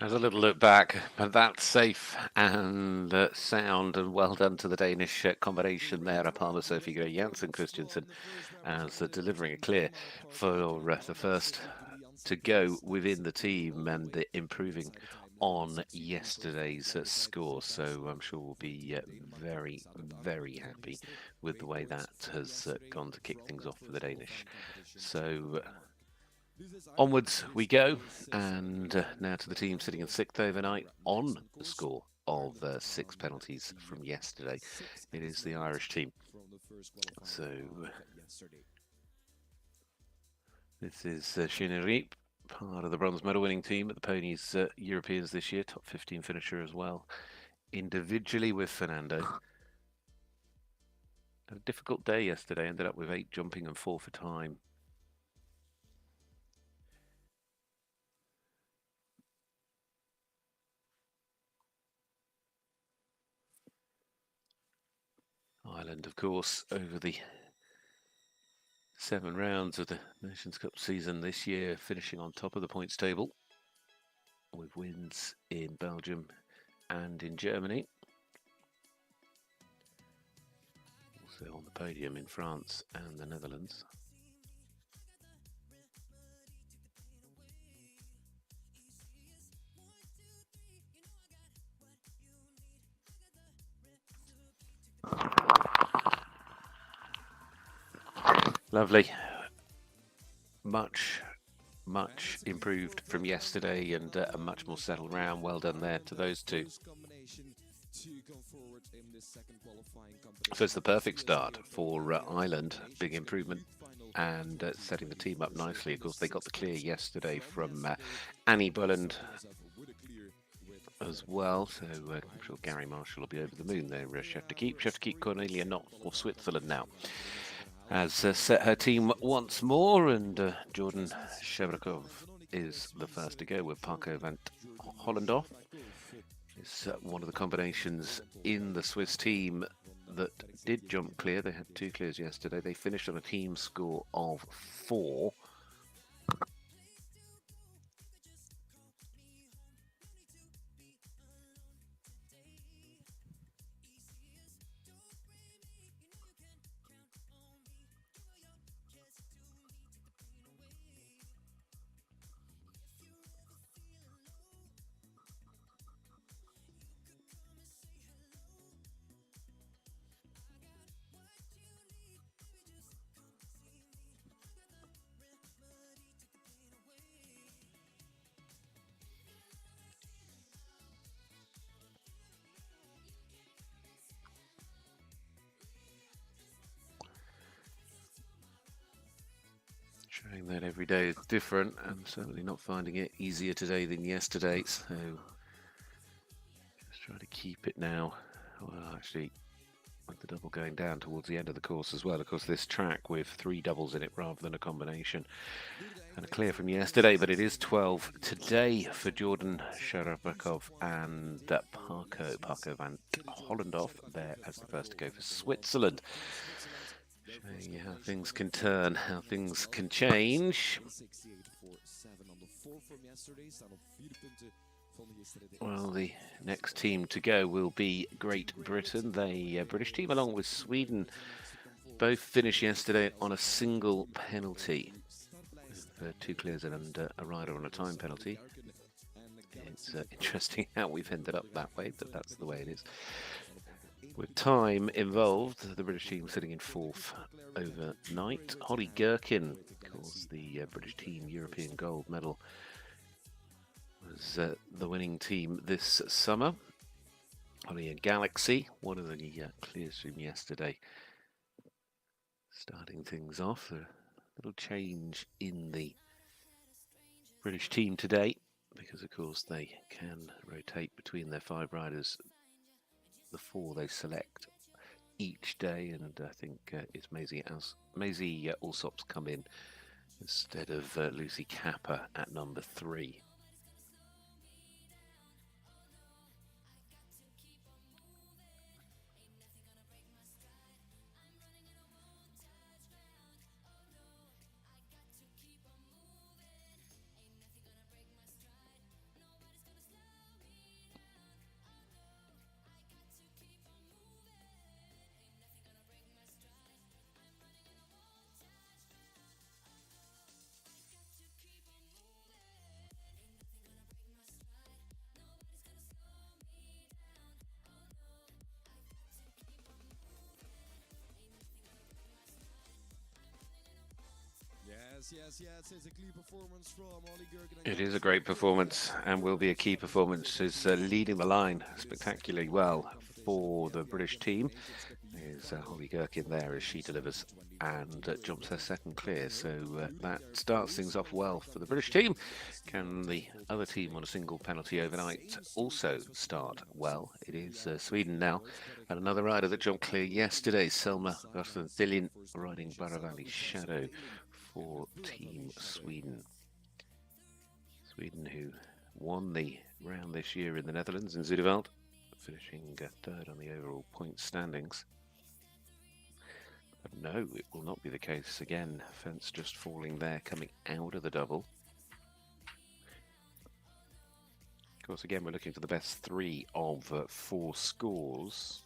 As a little look back, but that's safe and sound, and well done to the Danish combination there, Apama, Sophie Gray, Janssen Christensen, as delivering a clear for the first to go within the team and improving on yesterday's score. So I'm sure we'll be very, very happy with the way that has gone to kick things off for the Danish. So onwards we go, and now to the team sitting in sixth overnight on the score of 6 penalties from yesterday. It is the Irish team. So this is Shineri, part of the bronze medal winning team at the Ponies Europeans this year, top 15 finisher as well. Individually with Fernando. Had a difficult day yesterday, ended up with 8 jumping and 4 for time. Ireland, of course, over the 7 rounds of the Nations Cup season this year, finishing on top of the points table with wins in Belgium and in Germany. Also on the podium in France and the Netherlands. Lovely. Much improved from yesterday, and a much more settled round. Well done there to those two. So it's the perfect start for Ireland. Big improvement and setting the team up nicely. Of course, they got the clear yesterday from Annie Bulland as well. So I'm sure Gary Marshall will be over the moon there. Chef to keep Cornelia Knott for Switzerland now has set her team once more, and Jordan Shevrakov is the first to go with Parko van Hollendorf. It's one of the combinations in the Swiss team that did jump clear. They had 2 clears yesterday. They finished on a team score of 4. Showing that every day is different. I'm certainly not finding it easier today than yesterday, so just try to keep it now. Well, actually, with the double going down towards the end of the course as well. Of course, this track with 3 doubles in it rather than a combination. And a clear from yesterday, but it is 12 today for Jordan Sharapakov and Parko van Hollendorf there as the first to go for Switzerland. Showing you how things can turn, how things can change. Well, the next team to go will be Great Britain. The British team, along with Sweden, both finished yesterday on a single penalty. With 2 clears and a rider on a time penalty. It's interesting how we've ended up that way, but that's the way it is. With time involved, the British team sitting in 4th overnight. Holly Gherkin, of course, the British team European gold medal, was the winning team this summer. Holly and Galaxy, one of the clears from yesterday. Starting things off, a little change in the British team today, because of course they can rotate between their 5 riders, the 4 they select each day, and I think it's Maisie Alsop's come in instead of Lucy Kappa at number 3. It is a great performance and will be a key performance. Is leading the line spectacularly well for the British team. Is Holly Gherkin there as she delivers and jumps her second clear. So that starts things off well for the British team. Can the other team on a single penalty overnight also start well? It is Sweden now. And another rider that jumped clear yesterday, Selma Rosendilin, riding Baravali Shadow for Team Sweden. Sweden, who won the round this year in the Netherlands in Zuideveld, finishing third on the overall point standings. But no, it will not be the case again. Fence just falling there, coming out of the double. Of course, again, we're looking for the best 3 of 4 scores.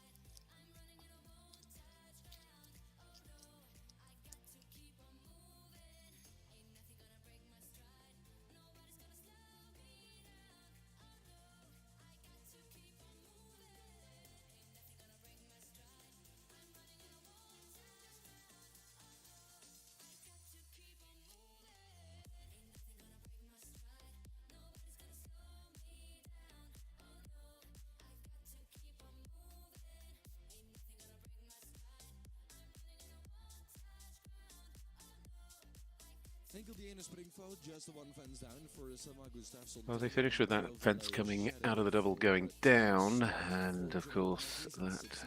Well, they finished with that fence coming out of the double going down, and of course that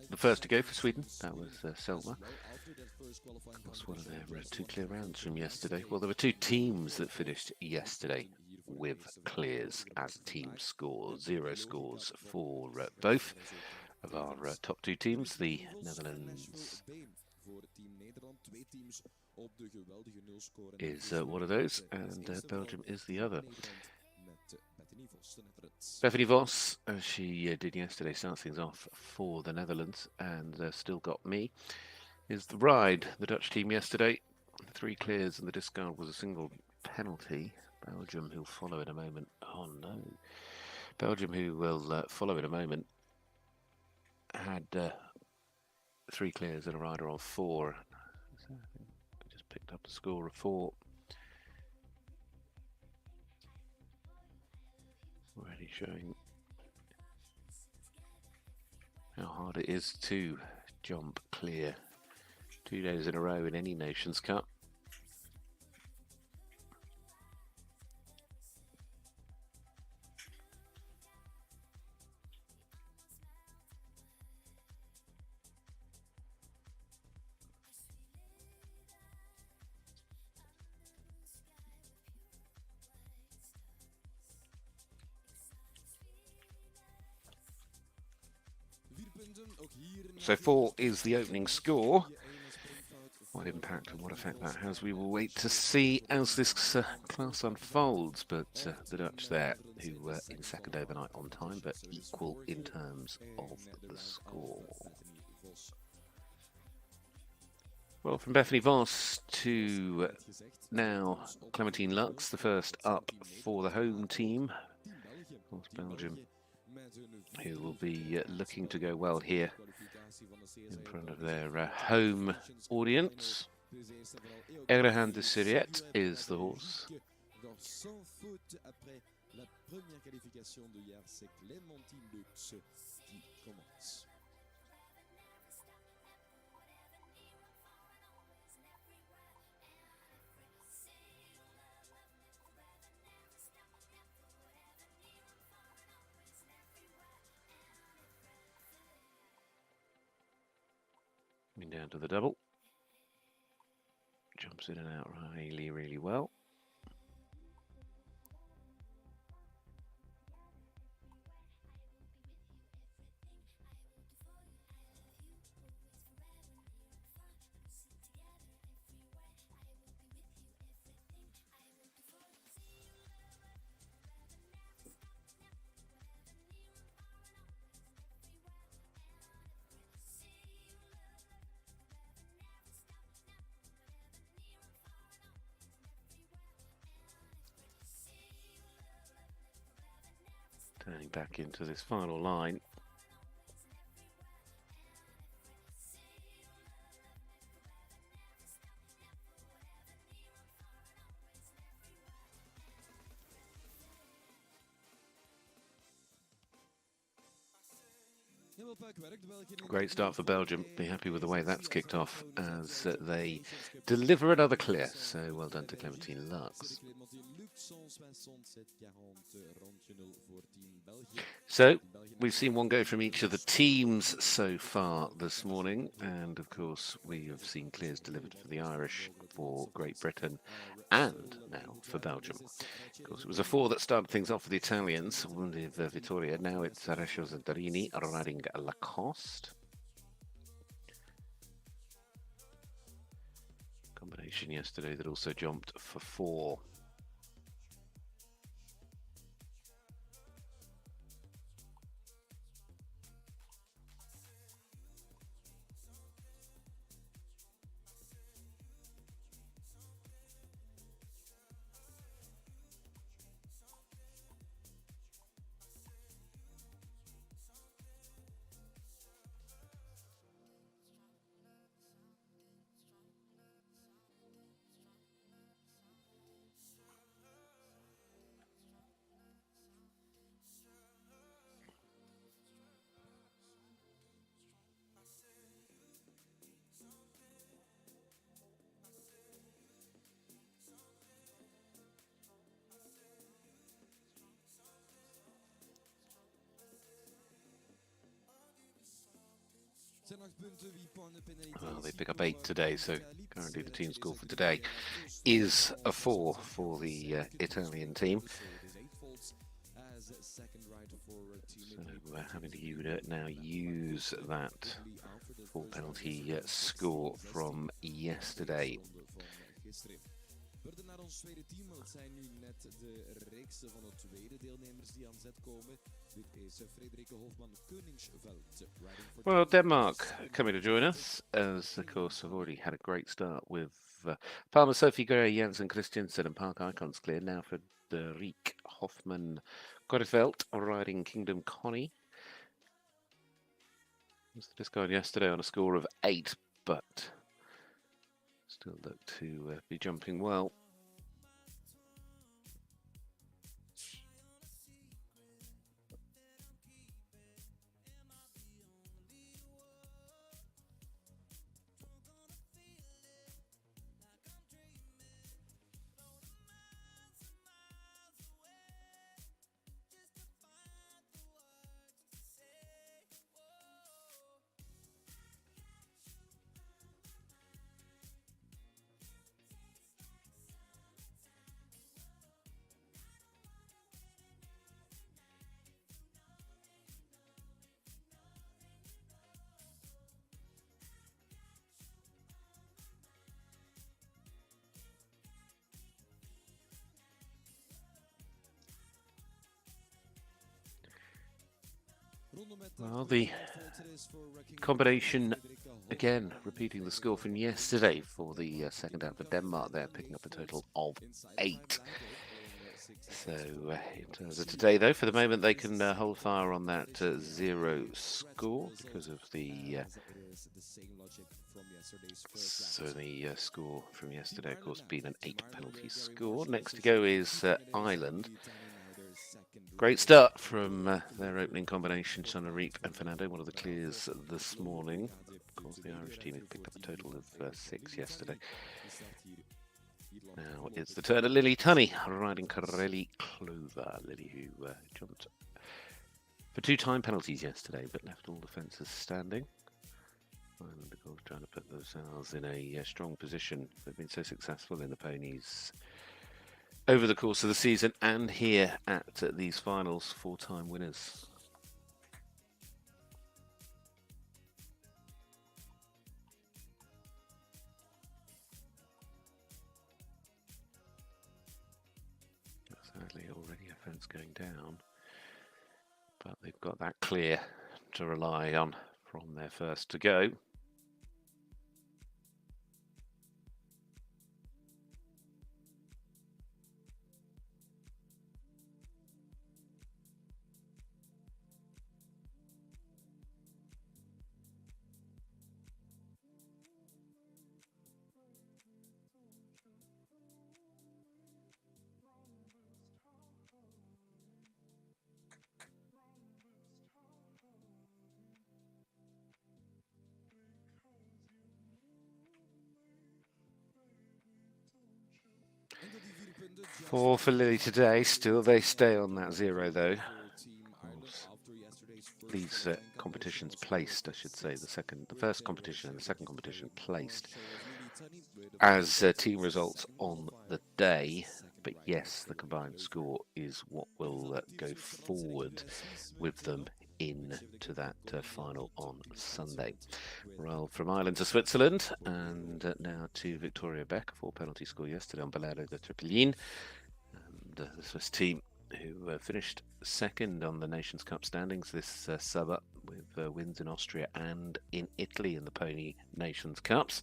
the first to go for Sweden, that was Selma. Of course, one of their 2 clear rounds from yesterday. Well, there were 2 teams that finished yesterday with clears as team scores, 0 scores for both of our top 2 teams, the Netherlands is one of those, and Belgium is the other. Bethany Vos, as she did yesterday, starts things off for the Netherlands, and still got me, is the ride. The Dutch team yesterday, 3 clears, and the discard was a single penalty. Belgium, who'll follow in a moment. Oh no. Belgium, who will follow in a moment, had 3 clears and a rider on 4. So I just picked up a score of 4. Already showing how hard it is to jump clear 2 days in a row in any Nations Cup. So 4 is the opening score. What impact and what effect that has, we will wait to see as this class unfolds. But the Dutch there, who were in second overnight on time, but equal in terms of the score. Well, from Bethany Vos to now Clementine Lux, the first up for the home team. Of course, Belgium, who will be looking to go well here in front of their home audience. Erhan de Siriet is the horse. Coming down to the double. Jumps in and out really, really well. Turning back into this final line. Great start for Belgium. Be happy with the way that's kicked off as they deliver another clear. So well done to Clementine Lux. So we've seen one go from each of the teams so far this morning. And of course, we have seen clears delivered for the Irish, for Great Britain, and now for Belgium. Of course, it was a 4 that started things off for the Italians with Vittoria. Now it's Aresho Zantarini riding Lacoste. Combination yesterday that also jumped for 4. Well, they pick up 8 today, so currently the team score for today is a 4 for the Italian team. So we're having to now use that 4 penalty score from yesterday. Well, Denmark coming to join us, as of course have already had a great start with Palmer, Sophie Gray, Jansen Christiansen and Park Icons clear. Now for Riek Hoffman Korreveld riding Kingdom Connie. This guy yesterday on a score of 8, but still look to be jumping well. Well, the combination, again, repeating the score from yesterday for the second half of Denmark there, picking up a total of 8. So in terms of today, though, for the moment, they can hold fire on that 0 score because of the... So the score from yesterday, of course, being an 8 penalty score. Next to go is Ireland. Great start from their opening combination, Sana Reef and Fernando, one of the clears this morning. Of course, the Irish team had picked up a total of 6 yesterday. Now it's the turn of Lily Tunney riding Corelli Clover. Lily, who jumped for 2 time penalties yesterday, but left all the fences standing. Ireland, of course, trying to put themselves in a strong position. They've been so successful in the Ponies over the course of the season and here at these finals, 4-time winners. Sadly, already a fence going down, but they've got that clear to rely on from their first to go. Four for Lily today. Still they stay on that 0 though. These competitions placed, I should say, the first competition and the second competition placed as team results on the day. But yes, the combined score is what will go forward with them into that final on Sunday. Well, from Ireland to Switzerland, and now to Victoria Beck, 4-penalty score yesterday on Bolero de Tripolin, and the Swiss team who finished second on the Nations Cup standings this summer with wins in Austria and in Italy in the Pony Nations Cups.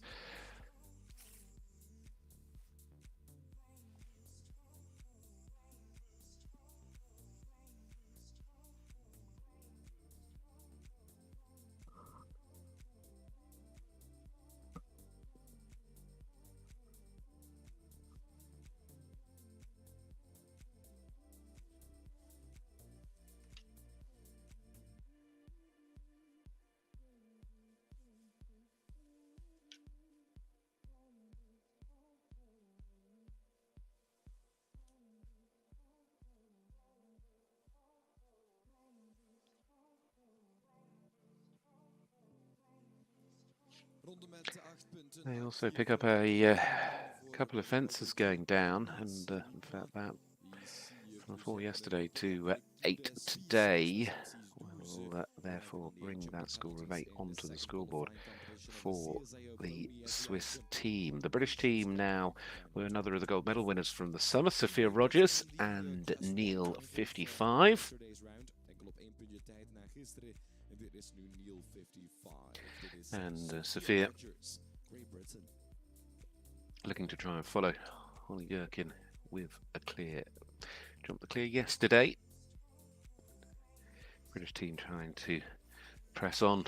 They also pick up a couple of fences going down, and in fact that from 4 yesterday to 8 today will therefore bring that score of 8 onto the scoreboard for the Swiss team. The British team now were another of the gold medal winners from the summer, Sophia Rogers and Neil 55. And Sophia looking to try and follow Holly Gherkin with a clear. Jumped the clear yesterday. British team trying to press on,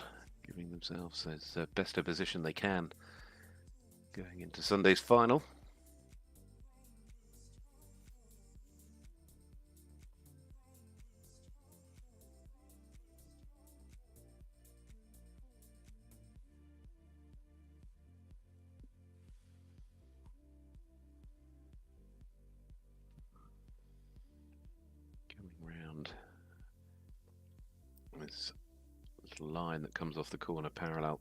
giving themselves as best a position they can going into Sunday's final. This little line that comes off the corner parallel.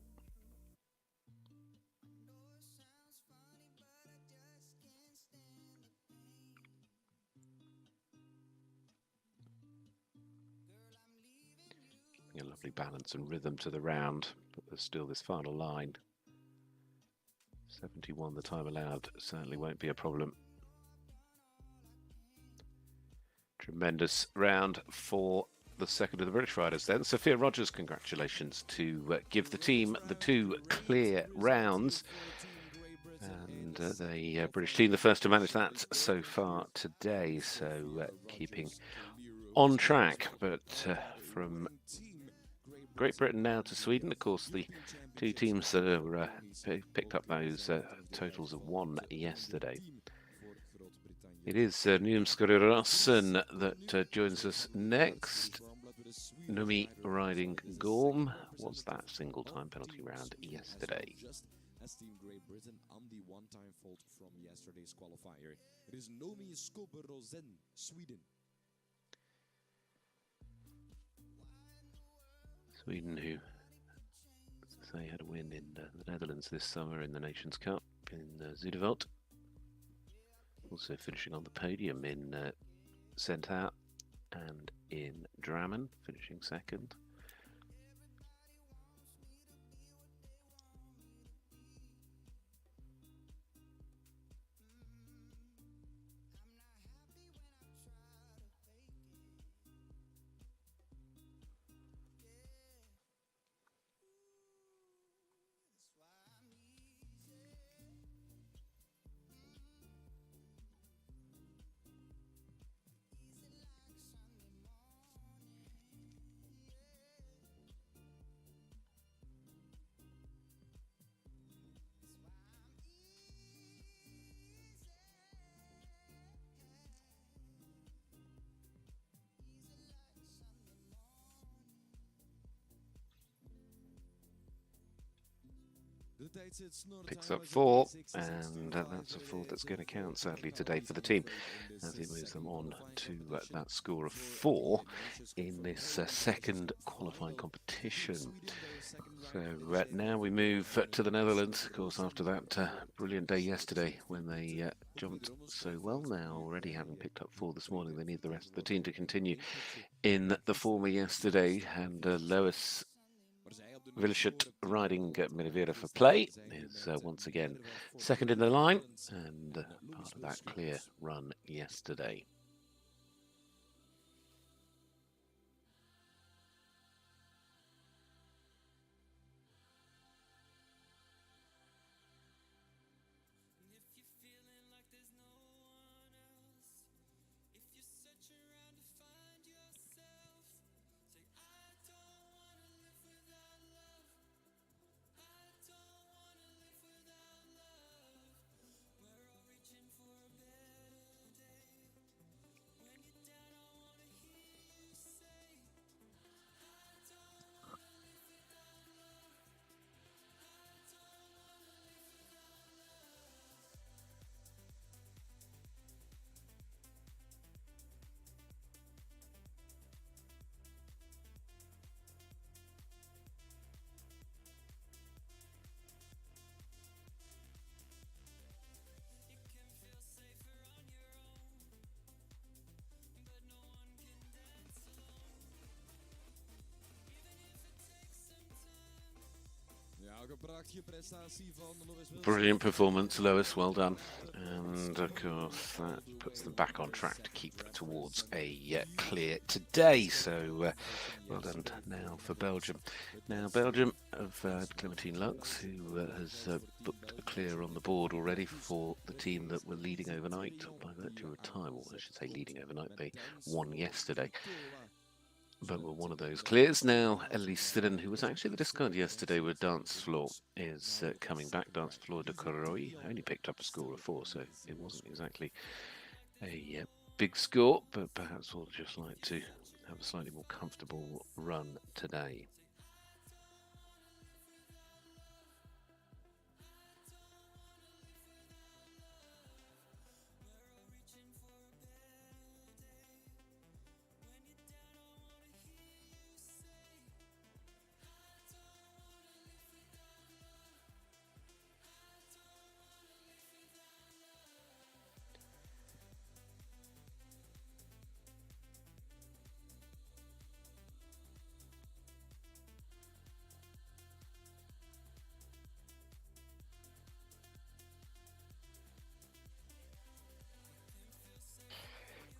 Giving a lovely balance and rhythm to the round, but there's still this final line. 71 the time allowed certainly won't be a problem. Tremendous round for the second of the British riders then. Sophia Rogers, congratulations to give the team the 2 clear rounds. And the British team, the first to manage that so far today. So keeping on track. But from Great Britain now to Sweden, of course, the 2 teams that are, picked up those totals of 1 yesterday. It is Nuum Skorirossen that joins us next. Numi riding Gorm. What's that single time penalty round yesterday? As Team Great Britain on the one-time fault from yesterday's qualifier. It is Nomi Skorirossen, Sweden. Sweden, who, as I say, had a win in the Netherlands this summer in the Nations Cup in Zuideveld. Also finishing on the podium in Senthout and in Drammen, finishing second. Picks up 4, and that's a 4 that's going to count, sadly, today for the team, as he moves them on to that score of 4 in this second qualifying competition. So now we move to the Netherlands, of course, after that brilliant day yesterday when they jumped so well. Now, already having picked up 4 this morning, they need the rest of the team to continue in the form of yesterday, and Lois Vilschut riding Minivira for play is once again second in the line, and part of that clear run yesterday. Brilliant performance, Lois, well done. And of course that puts them back on track to keep towards a clear today. So well done now for Belgium. Now Belgium of Clementine Lux, who has booked a clear on the board already for the team that were leading overnight by virtue of time, or I should say leading overnight. They won yesterday, but we're one of those clears. Now, Elise Sidden, who was actually the discard yesterday with Dance Floor, is coming back. Dance Floor de Corroy only picked up a score of 4, so it wasn't exactly a big score, but perhaps we'll just like to have a slightly more comfortable run today.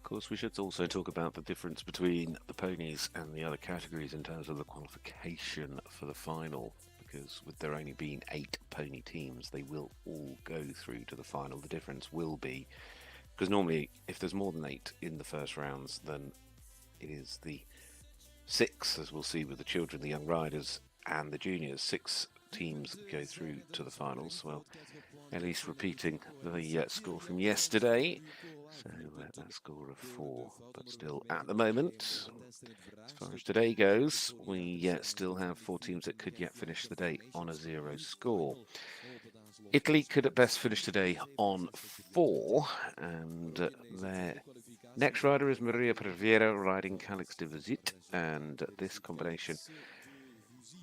Of course, we should also talk about the difference between the ponies and the other categories in terms of the qualification for the final, because with there only being 8 pony teams, they will all go through to the final. The difference will be, because normally if there's more than 8 in the first rounds, then it is the 6, as we'll see with the children, the young riders and the juniors. 6 teams go through to the finals. Well, at least repeating the score from yesterday. So that score of 4, but still at the moment, as far as today goes, we still have 4 teams that could yet finish the day on a 0 score. Italy could at best finish today on 4, and their next rider is Maria Prevera riding Calix de Visit, and this combination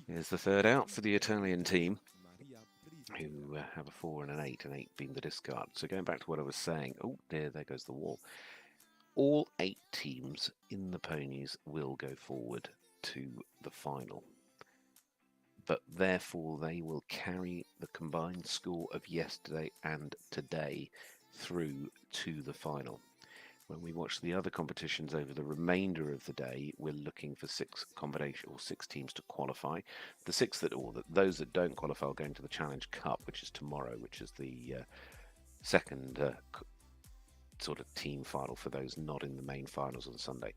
is the third out for the Italian team, who have a 4 and an 8, and 8 being the discard. So going back to what I was saying, oh, there goes the wall. All 8 teams in the ponies will go forward to the final, but therefore they will carry the combined score of yesterday and today through to the final. When we watch the other competitions over the remainder of the day, we're looking for 6 teams to qualify. The 6 those that don't qualify are going to the Challenge Cup, which is tomorrow, which is the second sort of team final for those not in the main finals on Sunday.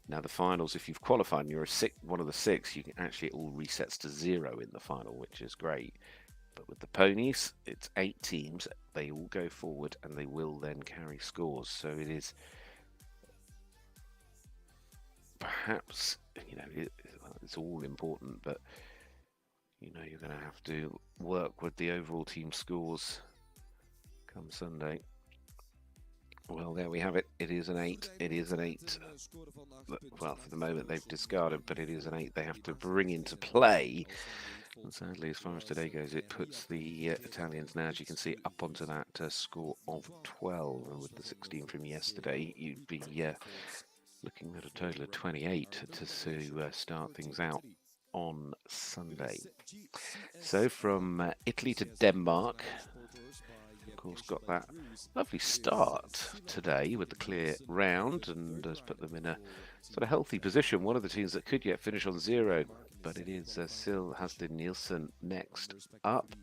Now the finals, if you've qualified and you're one of the 6, you can actually, it all resets to 0 in the final, which is great. But with the ponies, it's 8 teams. They all go forward and they will then carry scores. So it is perhaps, it's all important, but you know you're going to have to work with the overall team scores come Sunday. Well, there we have it. It is an 8. It is an 8. Well, for the moment they've discarded, but it is an 8 they have to bring into play. And sadly, as far as today goes, it puts the Italians now, as you can see, up onto that score of 12. And with the 16 from yesterday, you'd be looking at a total of 28 to start things out on Sunday. So from Italy to Denmark, of course, got that lovely start today with the clear round and has put them in a sort of healthy position. One of the teams that could yet finish on 0, but it is still Hastin Nielsen next up.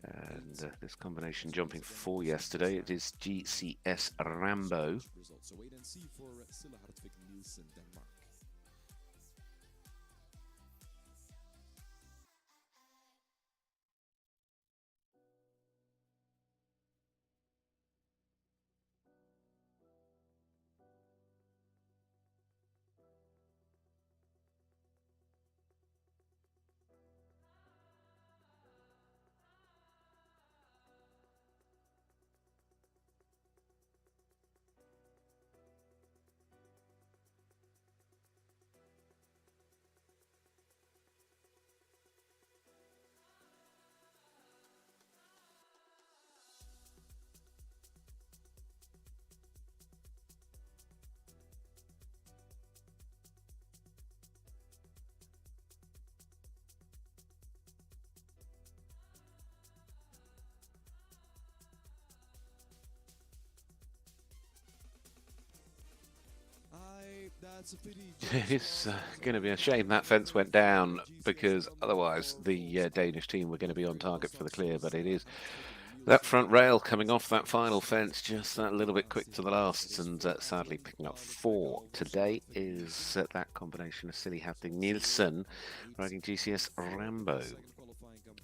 And this combination jumping 4 yesterday, it is GCS Rambo. So wait and see for Silla Hartvig Nielsen, Denmark. It's going to be a shame that fence went down, because otherwise the Danish team were going to be on target for the clear, but it is that front rail coming off that final fence just that little bit quick to the lasts, and sadly picking up 4 today is that combination of Silly Hatting Nielsen riding GCS Rambo.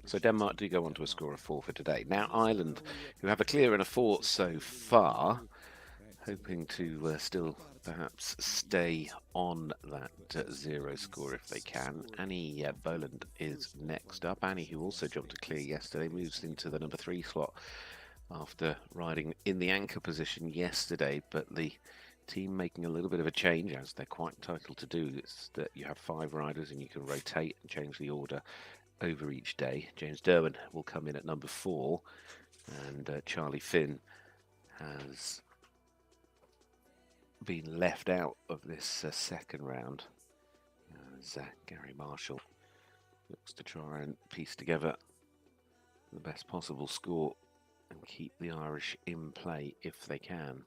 So Denmark do go on to a score of 4 for today. Now Ireland, who have a clear and a 4 so far, hoping to still perhaps stay on that 0 score if they can. Annie Boland is next up. Annie, who also jumped a clear yesterday, moves into the number 3 slot after riding in the anchor position yesterday, but the team making a little bit of a change, as they're quite entitled to do. It's that you have 5 riders and you can rotate and change the order over each day. James Derwin will come in at number 4, and Charlie Finn has been left out of this second round, as Gary Marshall looks to try and piece together the best possible score and keep the Irish in play if they can.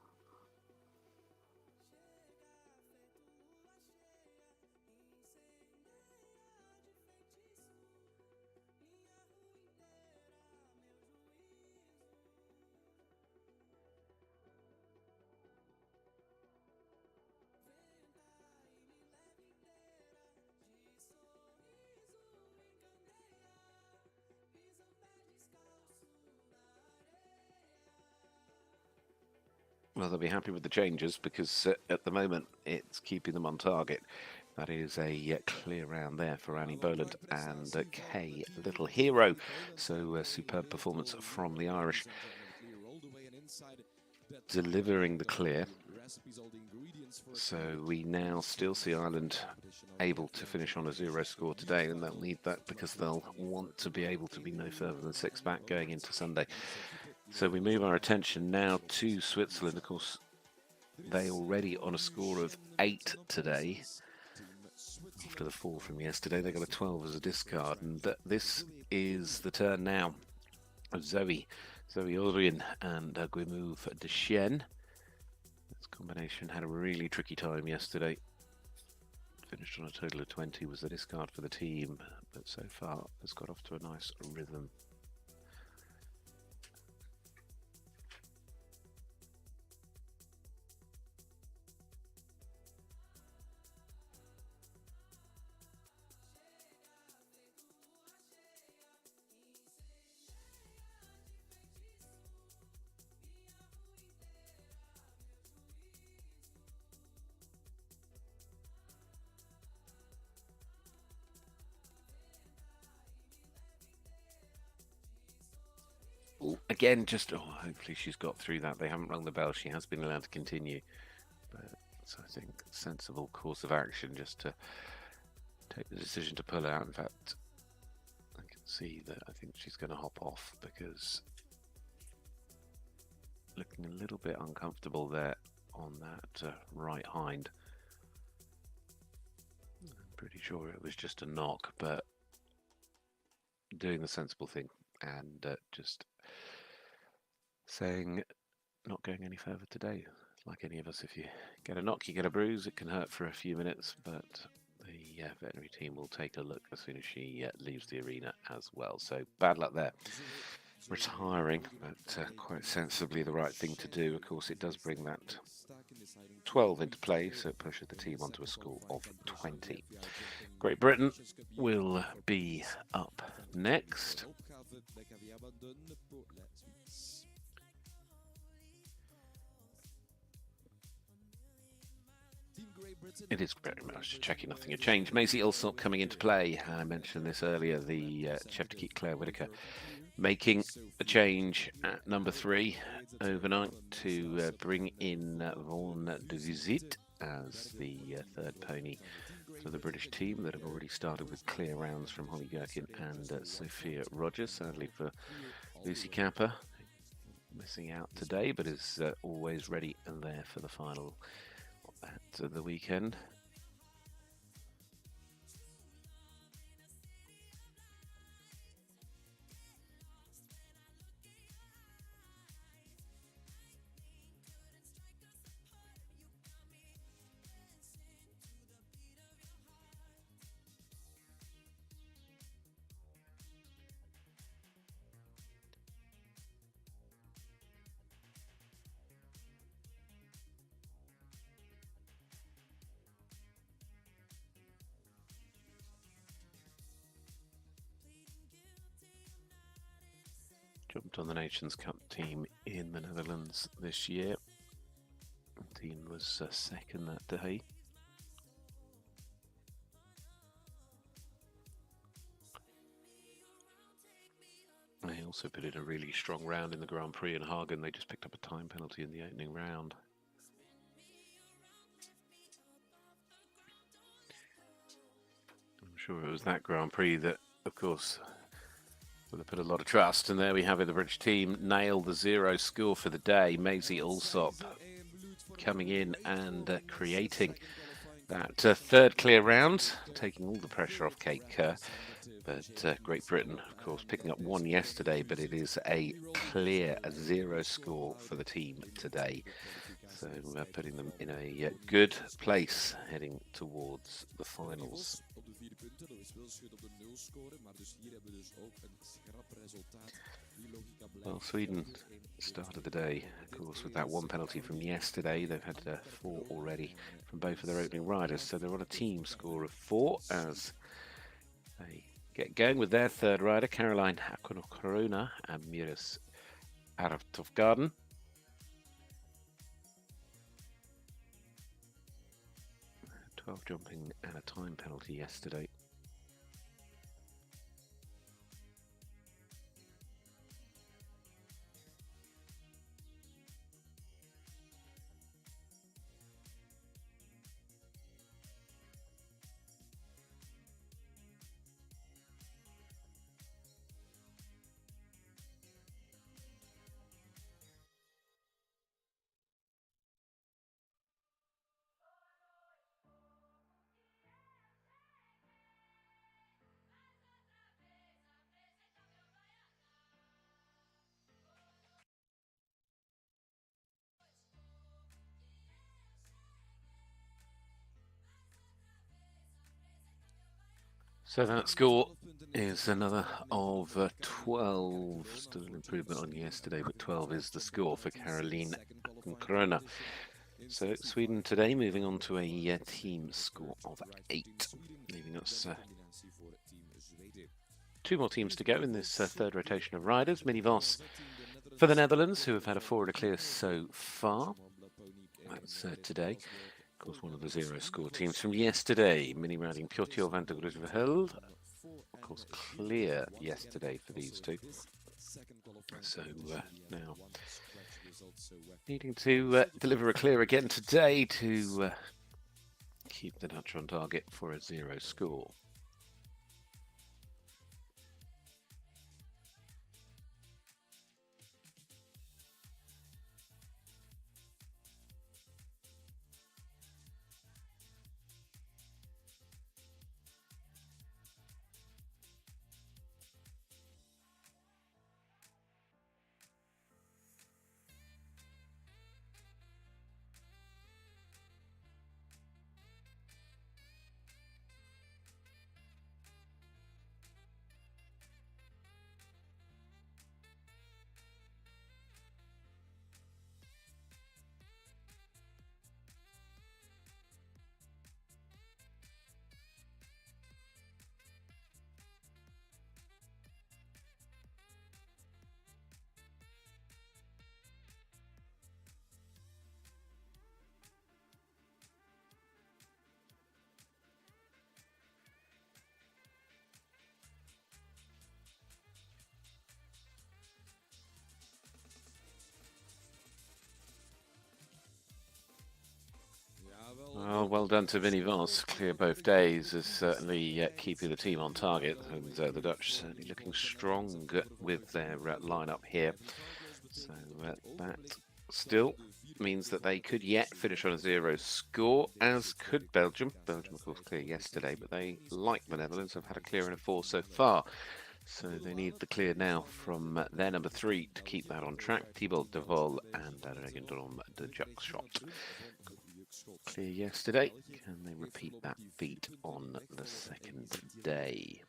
Well, they'll be happy with the changes, because at the moment it's keeping them on target. That is a clear round there for Annie Boland and Kay Little Hero. So superb performance from the Irish, delivering the clear. So we now still see Ireland able to finish on a 0 score today, and they'll need that because they'll want to be able to be no further than 6 back going into Sunday. So we move our attention now to Switzerland. Of course, they already on a score of 8 today. After the 4 from yesterday, they got a 12 as a discard, and this is the turn now of Zoe Orien and Guimauve de Chien. This combination had a really tricky time yesterday. Finished on a total of 20 was the discard for the team, but so far has got off to a nice rhythm. again, just hopefully she's got through that. They haven't rung the bell. She has been allowed to continue. But so I think sensible course of action just to take the decision to pull out. In fact, I can see that I think she's going to hop off because looking a little bit uncomfortable there on that right hind. I'm pretty sure it was just a knock, but doing the sensible thing and just saying not going any further today. Like any of us, if you get a knock, you get a bruise. It can hurt for a few minutes, but the veterinary team will take a look as soon as she leaves the arena as well. So bad luck there. Retiring, but quite sensibly the right thing to do. Of course, it does bring that 12 into play, so it pushes the team onto a score of 20. Great Britain will be up next. It is very much checking nothing had changed. Maisie Ilsop coming into play. I mentioned this earlier, the chef to keep Claire Whitaker making a change at number 3 overnight to bring in Vaughan de Visite as the third pony for the British team that have already started with clear rounds from Holly Gherkin and Sophia Rogers. Sadly for Lucy Capper, missing out today, but is always ready and there for the final at the weekend. Jumped on the Nations Cup team in the Netherlands this year. The team was second that day. They also put in a really strong round in the Grand Prix in Hagen. They just picked up a time penalty in the opening round. I'm sure it was that Grand Prix that, of course, would have put a lot of trust. And there we have it. The British team nailed the 0 score for the day. Maisie Allsop coming in and creating that third clear round, taking all the pressure off Kate Kerr. But Great Britain, of course, picking up 1 yesterday, but it is a clear 0 score for the team today. So we're putting them in a good place heading towards the finals. Well, Sweden started the day, of course, with that 1 penalty from yesterday. They've had 4 already from both of their opening riders, so they're on a team score of 4 as they get going with their third rider, Caroline Corona and Miras Artovgarden. 12 jumping and a time penalty yesterday. So that score is another of 12, still an improvement on yesterday, but 12 is the score for Caroline Corona. So Sweden today moving on to a team score of 8, leaving us 2 more teams to go in this third rotation of riders. Minnie Vos for the Netherlands, who have had a 4 and a clear so far. That's today. Of course, one of the 0 score teams from yesterday. Mini riding Piotr van der Grusveld. Of course, clear yesterday for these two. So now needing to deliver a clear again today to keep the Dutch on target for a 0 score. Well done to Vinnie Vos. Clear both days is certainly keeping the team on target, and the Dutch certainly looking strong with their lineup here. So that still means that they could yet finish on a 0 score, as could Belgium. Belgium, of course, clear yesterday, but they, like the Netherlands, have had a clear and a 4 so far. So they need the clear now from their number 3 to keep that on track. Thibault de Vol and Regendrom de Juxshot. Clear yesterday. Can they repeat that feat on the second day?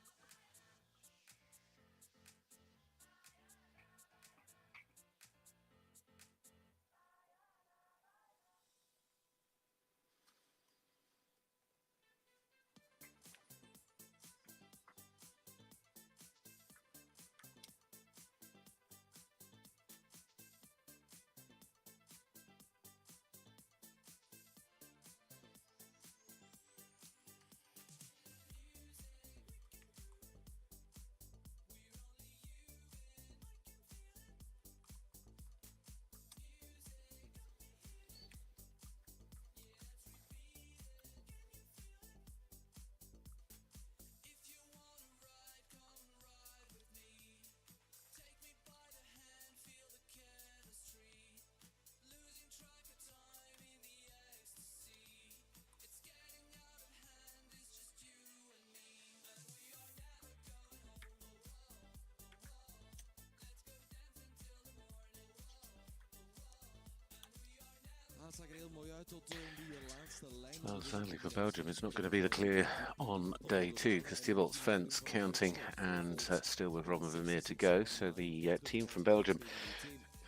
Well, sadly for Belgium, it's not going to be the clear on day 2 because Thibault's fence counting and still with Robin Vermeer to go. So the team from Belgium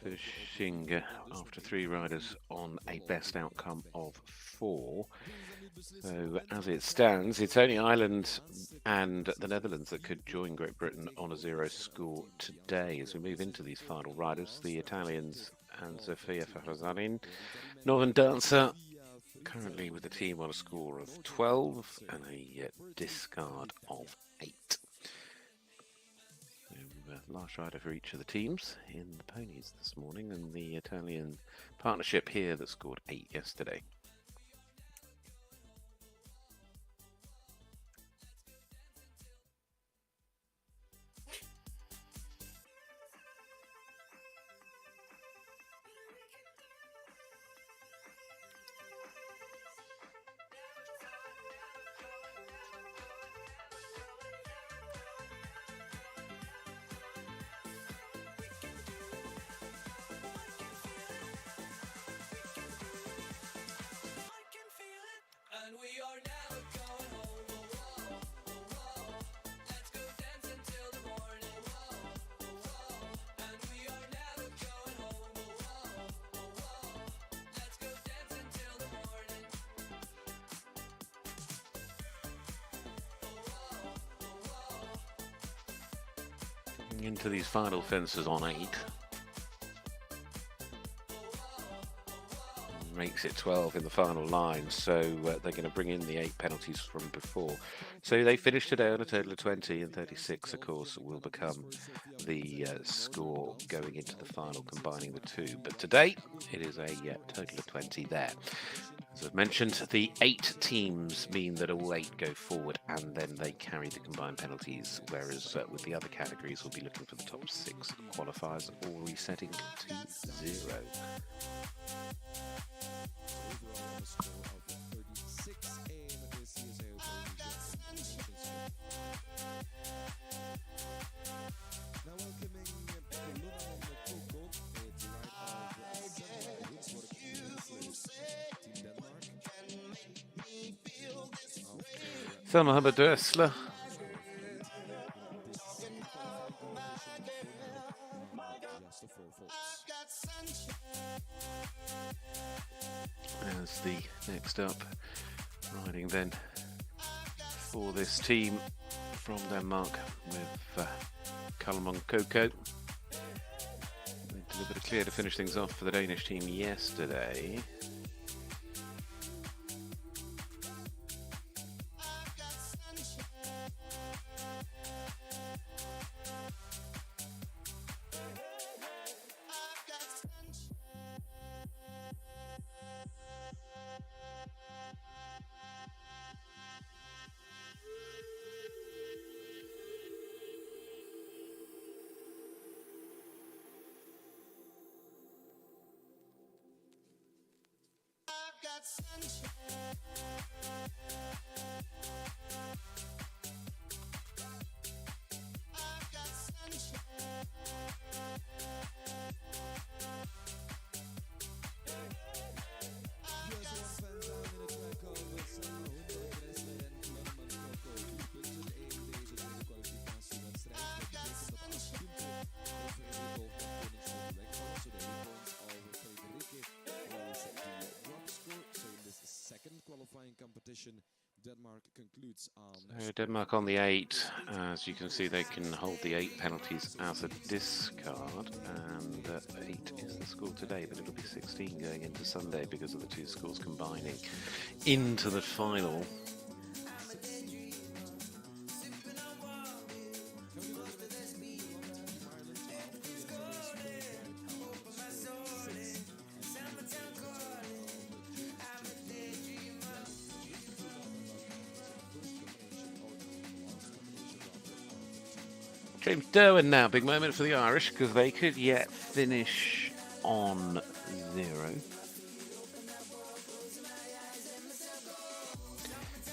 finishing after 3 riders on a best outcome of 4. So as it stands, it's only Ireland and the Netherlands that could join Great Britain on a 0 score today. As we move into these final riders, the Italians and Zofia Farzanin, Northern Dancer, currently with the team on a score of 12 and a discard of 8. So, last rider for each of the teams in the Ponies this morning, and the Italian partnership here that scored 8 yesterday. Into these final fences on 8. makes it 12 in the final line, so they're going to bring in the 8 penalties from before. So they finish today on a total of 20, and 36, of course, will become the score going into the final, combining the two. But today, it is a total of 20 there. As I've mentioned, the 8 teams mean that all 8 go forward, and then they carry the combined penalties, whereas with the other categories, we'll be looking for the top 6 qualifiers, all resetting to 0. Selma Hubbard-Dössler. As the next up, riding then for this team from Denmark with Kalmon Coco. They delivered a clear to finish things off for the Danish team yesterday. Denmark on the 8. As you can see, they can hold the 8 penalties as a discard, and 8 is the score today, but it'll be 16 going into Sunday because of the 2 scores combining into the final. James Derwin now, big moment for the Irish, because they could yet finish on 0.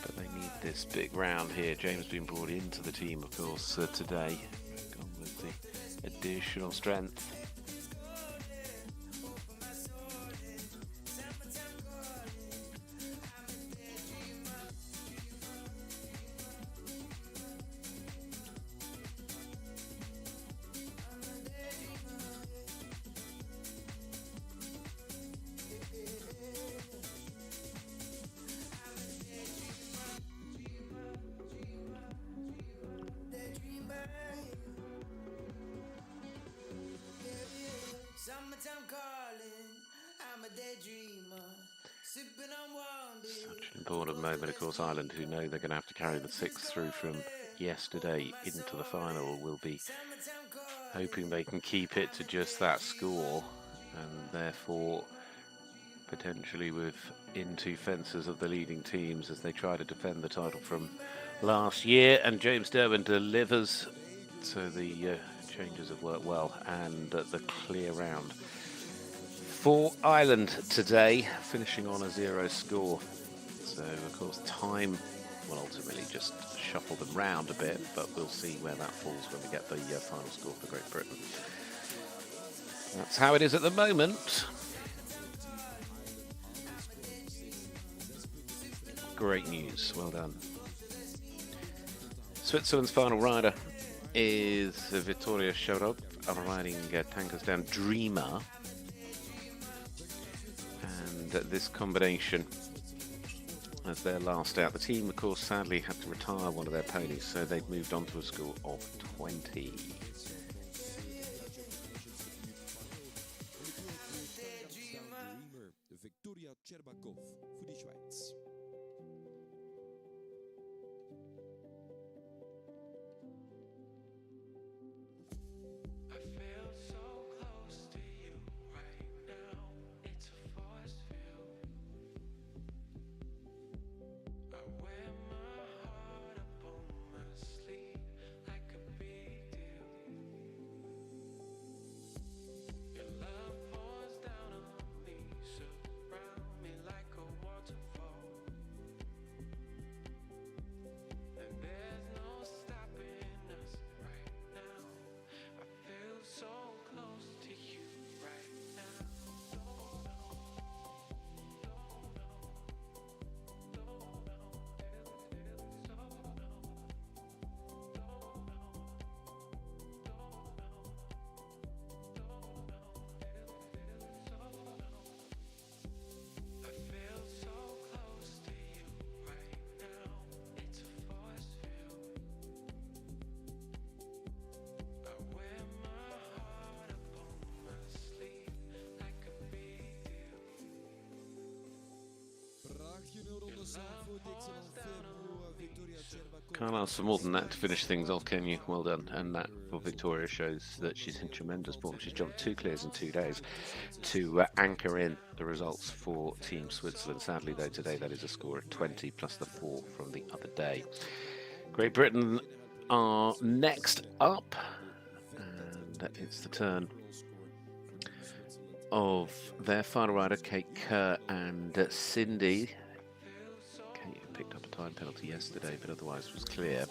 But they need this big round here. James being brought into the team, of course, today. Gone with the additional strength. Such an important moment, of course. Ireland, who know they're going to have to carry the 6 through from yesterday into the final, will be hoping they can keep it to just that score, and therefore potentially within 2 fences of the leading teams as they try to defend the title from last year. And James Derwin delivers, so the changes have worked well, and the clear round for Ireland today, finishing on a 0 score. So, of course, time will ultimately just shuffle them round a bit, but we'll see where that falls when we get the final score for Great Britain. That's how it is at the moment. Great news, well done. Switzerland's final rider is Vittoria Sharov, riding Tankers Down Dreamer. And this combination as their last out. The team, of course, sadly had to retire one of their ponies, so they've moved on to a score of 20. Can't ask for more than that to finish things off, can you? Well done. And that for Victoria shows that she's in tremendous form. She's jumped 2 clears in 2 days to anchor in the results for Team Switzerland. Sadly, though, today that is a score of 20 plus the 4 from the other day. Great Britain are next up, and it's the turn of their final rider, Kate Kerr and Cindy. Kate picked up a time penalty yesterday, but otherwise was clear.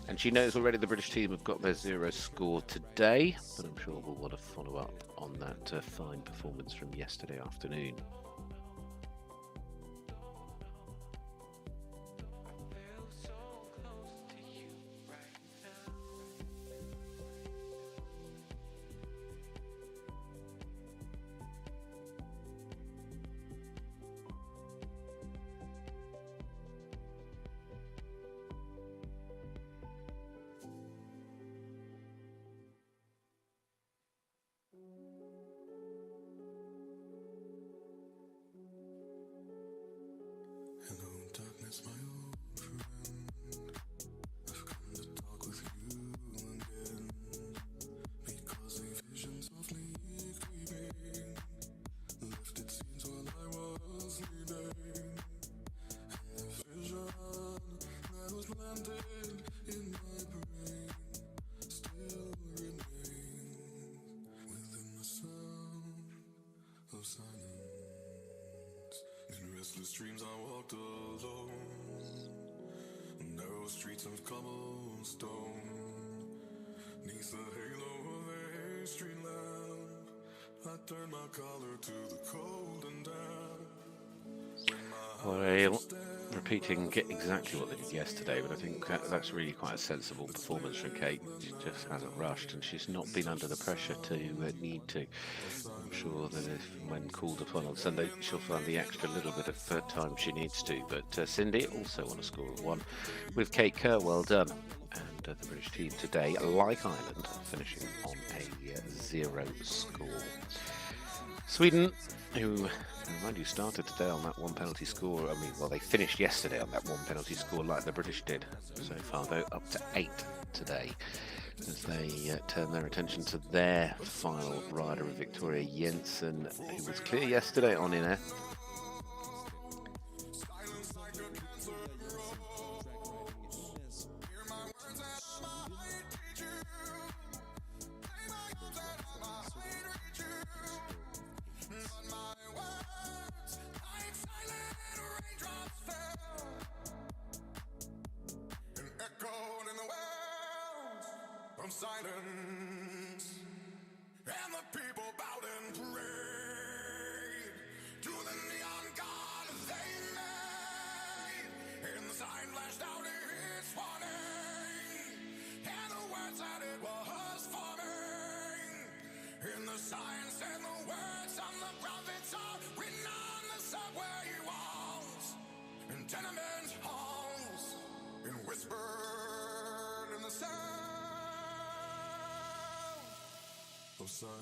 And she knows already the British team have got their 0 score today, but I'm sure we'll want to follow up on that fine performance from yesterday afternoon. Hello, darkness, my old friend. I've come to talk with you again, because a vision softly creeping left its scenes while I was sleeping, and the vision that was planted in my brain still remains within the sound of silence. In restless dreams I walked alone, narrow streets of cobblestone, neath the halo of a street lamp, I turned my collar to the cold and damp. When my Well, repeating exactly what they did yesterday, but I think that's really quite a sensible performance from Kate. She just hasn't rushed, and she's not been under the pressure to need to. I'm sure that when called upon on Sunday, she'll find the extra little bit of time she needs to. But Cindy also on a score of 1 with Kate Kerr. Well done. And the British team today, like Ireland, finishing on a 0 score. Sweden, who, remind you, started today on that 1 penalty score. I mean, well, they finished yesterday on that 1 penalty score like the British did. So far, though, up to 8 today, as they turn their attention to their final rider, Victoria Jensen, who was clear yesterday on Lier. Silence, and the people bowed and prayed to the neon god they made, and the sign flashed out its warning, and the words that it was forming, and the signs and the words on the prophets are written on the subway walls, and tenement halls, and whispered in the sound of silence.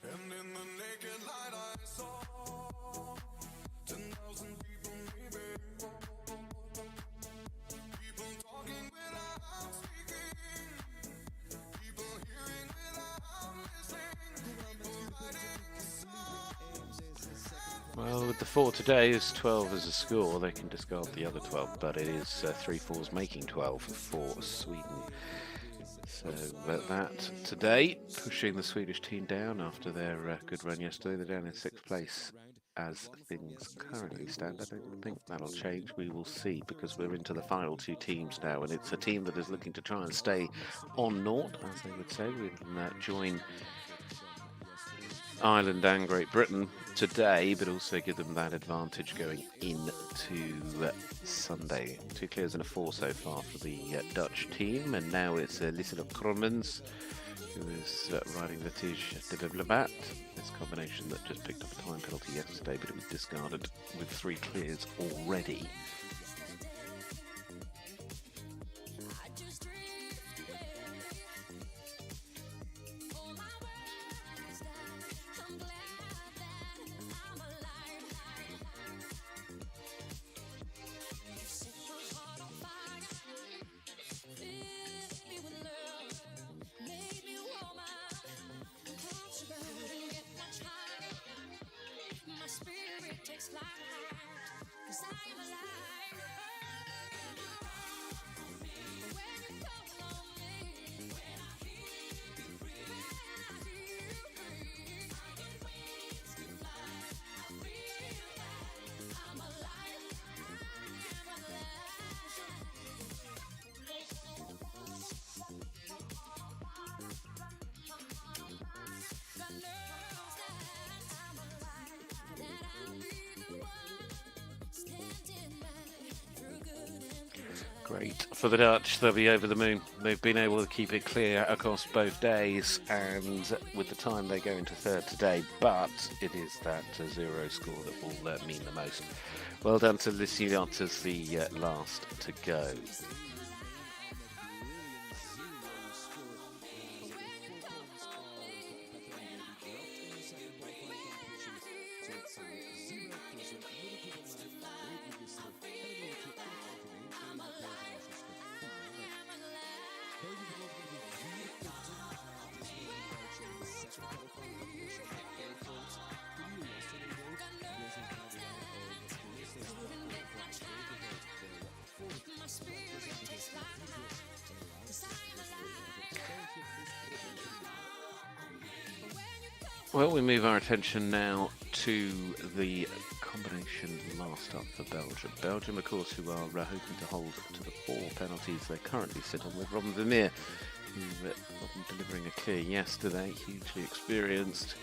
And in the naked light I saw 10,000 people, maybe people talking without speaking, people hearing without listening, people writing songs. Well, with the 4 today is 12 as a score. They can discard the other 12, but it is 3 fours making 12 for Sweden. So that today, pushing the Swedish team down after their good run yesterday. They're down in 6th place as things currently stand. I don't think that'll change. We will see, because we're into the final 2 teams now, and it's a team that is looking to try and stay on naught, as they would say. We can join Ireland and Great Britain today, but also give them that advantage going into Sunday. 2 clears and a 4 so far for the Dutch team, and now it's Liselot Krommens who is riding the Tige de Blabat. This combination that just picked up a time penalty yesterday, but it was discarded with 3 clears already. Great for the Dutch. They'll be over the moon. They've been able to keep it clear across both days, and with the time they go into third today. But it is that zero score that will mean the most. Well done to Lier as the last to go. Well, we move our attention now to the combination last up for Belgium. Belgium, of course, who are hoping to hold to the 4 penalties they currently sit on with Robin Vermeer, who Robin delivering a clear yesterday, hugely experienced.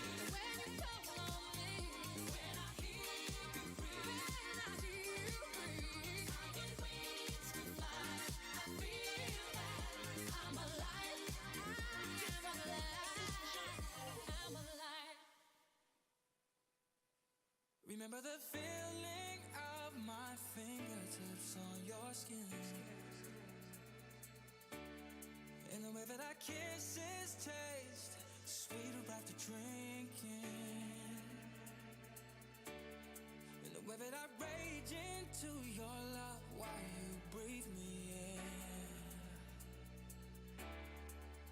Remember the feeling of my fingertips on your skin, and the way that our kisses taste sweeter after drinking, and the way that I rage into your love while you breathe me in,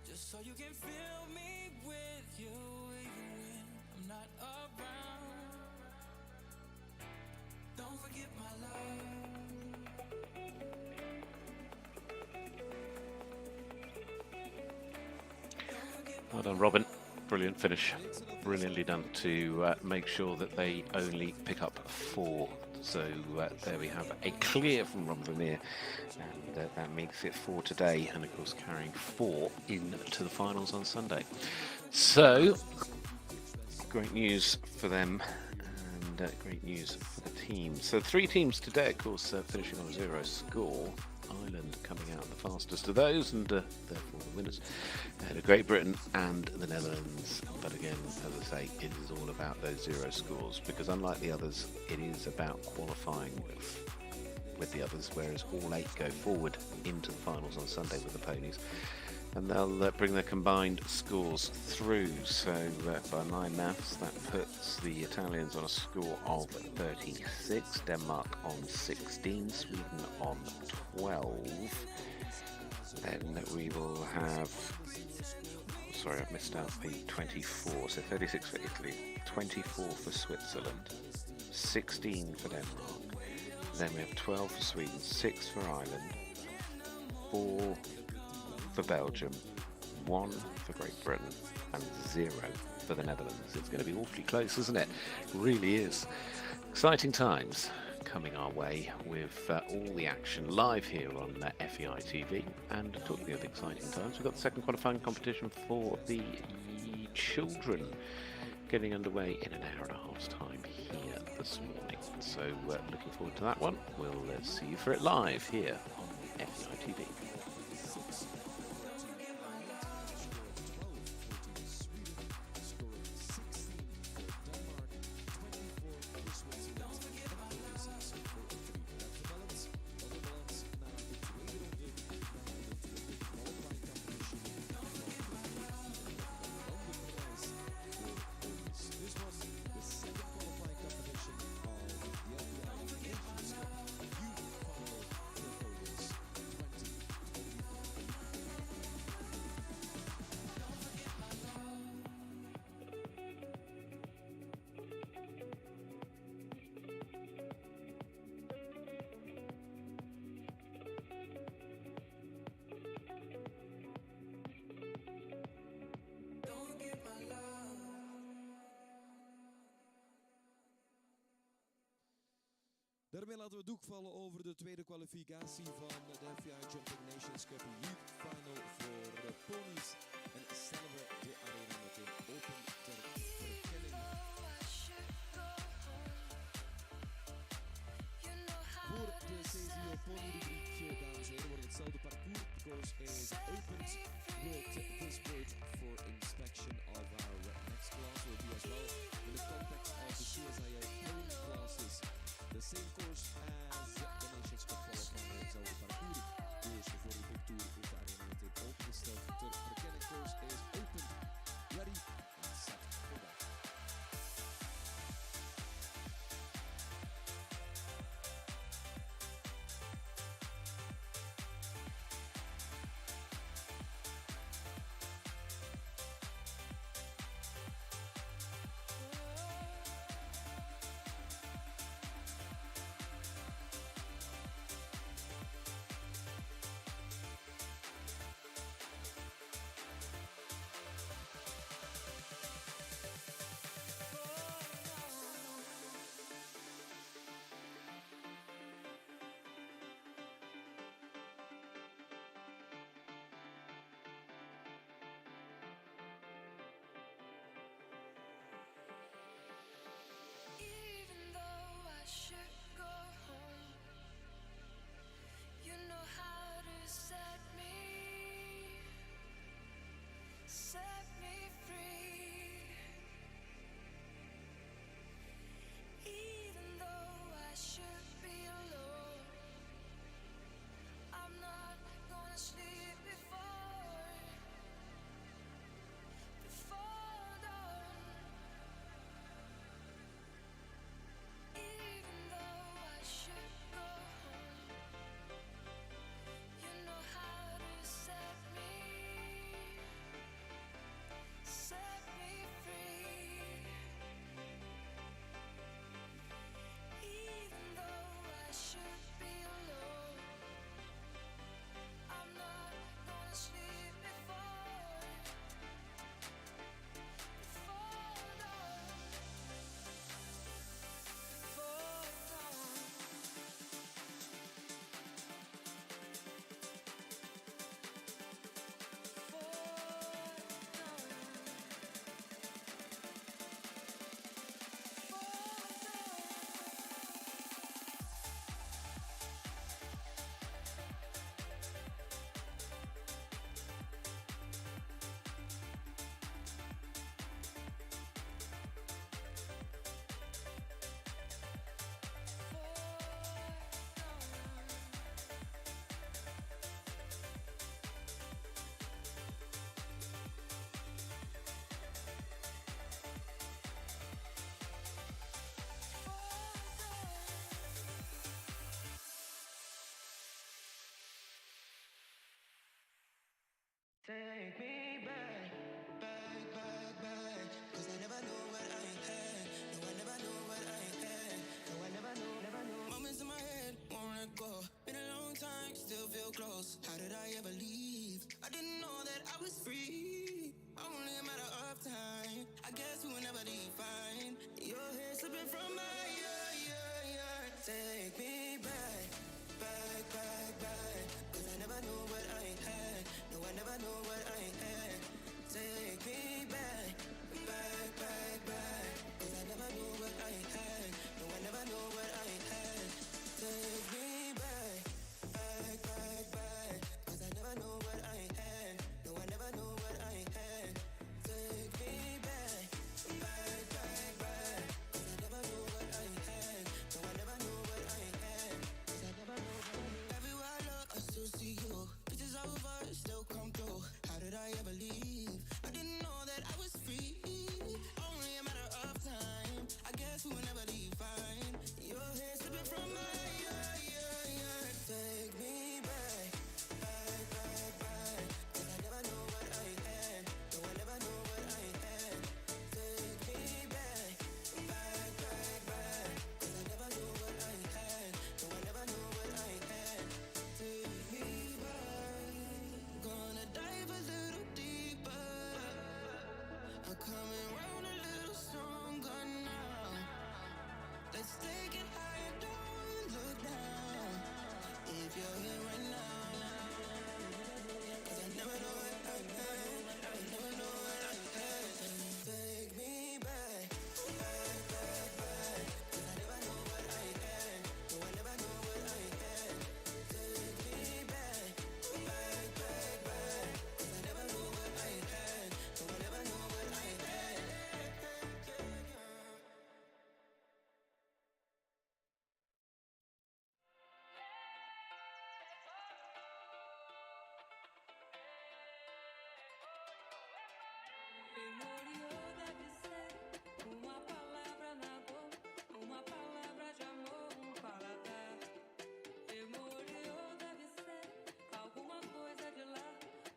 just so you can fill me with you even when I'm not around. Don't forget my love. Well done, Robin. Brilliant finish. Brilliantly done to make sure that they only pick up 4. So there we have a clear from Robin Vermeer, and that makes it 4 today, and of course carrying 4 into the finals on Sunday. So great news for them. Great news for the team. So 3 teams today, of course, finishing on a 0 score. Ireland coming out the fastest of those, and therefore the winners. Great Britain and the Netherlands. But again, as I say, it is all about those 0 scores, because unlike the others, it is about qualifying with the others, whereas all 8 go forward into the finals on Sunday with the Ponies. And they'll bring their combined scores through. So by my maths, that puts the Italians on a score of 36, Denmark on 16, Sweden on 12. Then we will have, sorry, I've missed out the 24. So 36 for Italy, 24 for Switzerland, 16 for Denmark. Then we have 12 for Sweden, 6 for Ireland, 4 for Belgium, 1 for Great Britain, and 0 for the Netherlands. It's going to be awfully close, isn't it? It really is. Exciting times coming our way with all the action live here on FEI TV. And talking of exciting times, we've got the second qualifying competition for the children getting underway in an hour and a half's time here this morning. So looking forward to that one. We'll see you for it live here on FEI TV. Daarmee laten we doek vallen over de tweede kwalificatie van de FEI Jumping Nations Cup Youth Final voor de Ponies. En stellen we de arena meteen open ter verkenning. Voor de CCO Pony rubriek, dames en heren, opened with this word for inspection of our next class will be as well in the context of the CSIA Pony classes. The same course as de Nations Cup qualifier zal het parcours. Dus voor de big tour is de arena meteen opengesteld. De verkenning course is open, ready and set for that. Even though I should go home, you know how to set me free. Even though I should be alone, I'm not gonna sleep before dawn. Even though I should go home, you know how to set me free. Even though I should be alone, I'm not gonna sleep before dawn. Before dawn. Take me back, back, back, back. 'Cause I never know what I had. No, I never know what I had. No, I never know, never know. Moments in my head, won't let go. Been a long time, still feel close. How did I ever leave? I didn't know that I was free. Only a matter of time. I guess we will never define. Your hair slipping from my ear. Take me back, back, back, back. 'Cause I never know what I had. No, I never know what I had. Take me back, back, back, back. 'Cause I never know what I had. No, I never know what I had. Take me back, back, back, back. 'Cause I never know what I had. No, I never know what I had. Take me back, back, back, back. 'Cause I never know what I had. No, I never know what I had. 'Cause I never know what I had. Everywhere I look, I still see you. Pictures over, still come through. How did I ever leave? I didn't know that I was free. Only a matter of time. I guess we will never define. Your hair slipping from my ear. Take me back, back, back, back. 'Cause I never know what I had. No, I never know what I had. Take me back, back, back, back. 'Cause I never know what I had. No, I never know what I had. Take me back. Gonna dive a little deeper. I'm coming round a little stronger now. Let's take it higher, don't look down. If you're here right now, 'cause I never know what I had. I never know what I had. Take me back, back, back, back. 'Cause I never know what I had. No, I never know what I had. Take me back, back, back, back. Memoriou deve ser uma palavra na boca, uma palavra de amor, um paladar. Memoriou deve ser alguma coisa de lá,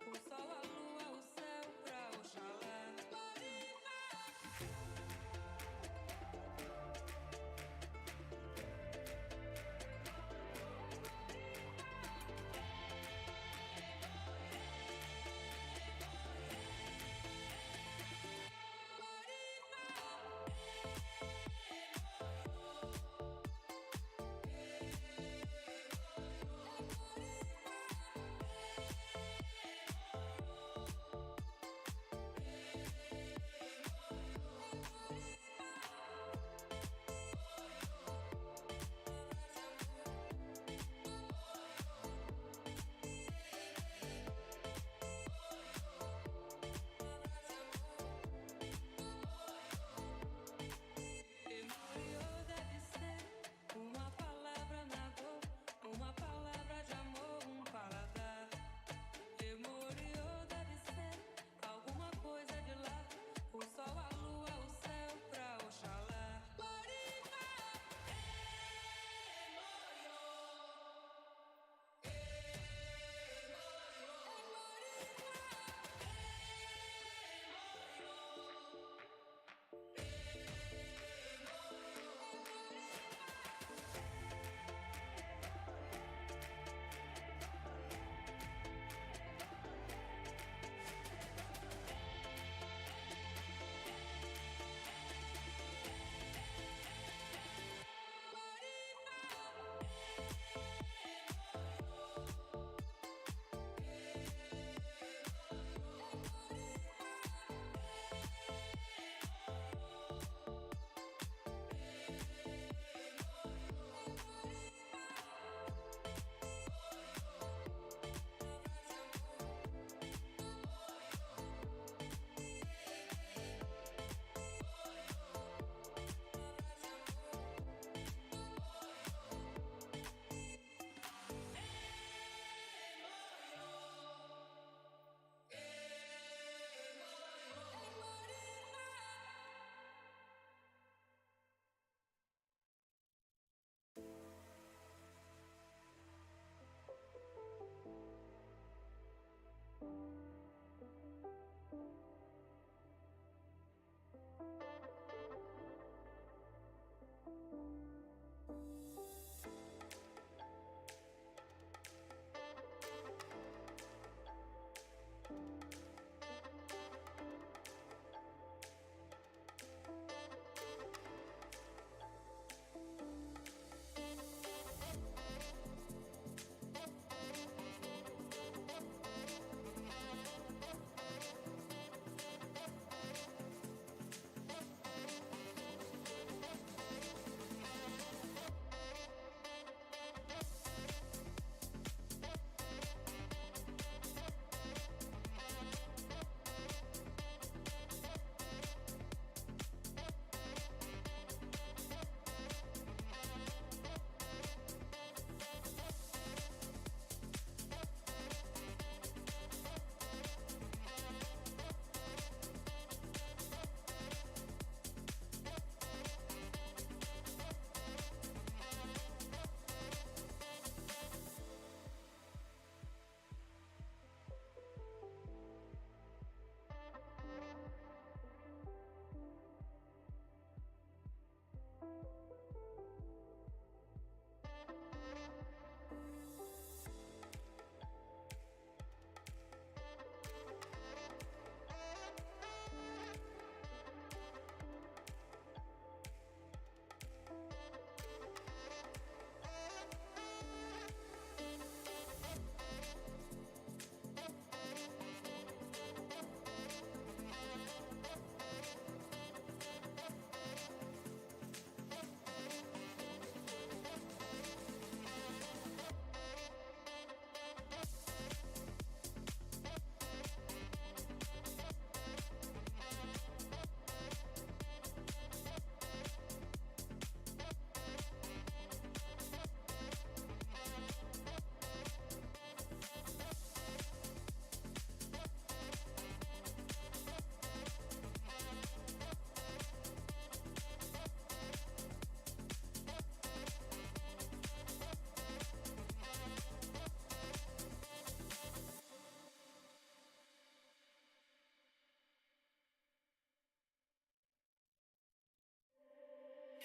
o sol, a lua, o céu pra Oxalá.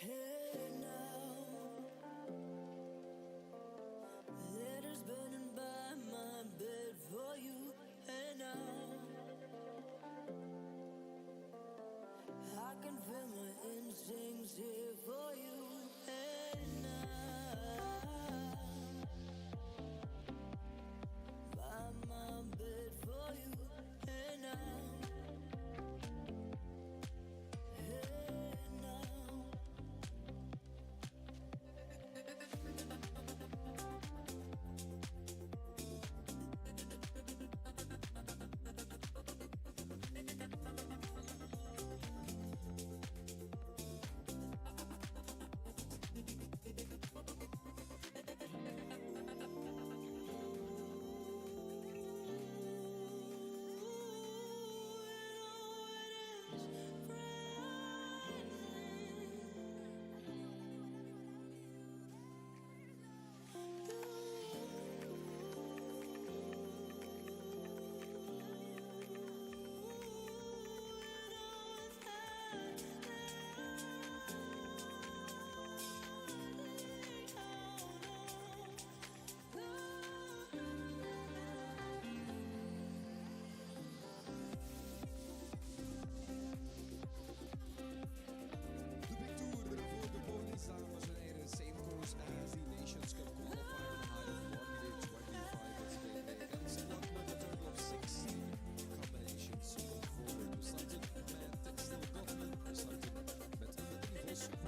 Hey now, letters burning by my bed for you. Hey now, I can feel my instincts here for you. Hey now, by my bed for you. Hey now, hey now. De big tour voor de Ponies, dames en heren. Same course as the Nations Cup qualifier on a high of 1:25 against luck with a total of 16 combinations forward. We started met Stil Gottman, we started met Anthony Vos voor Nederland.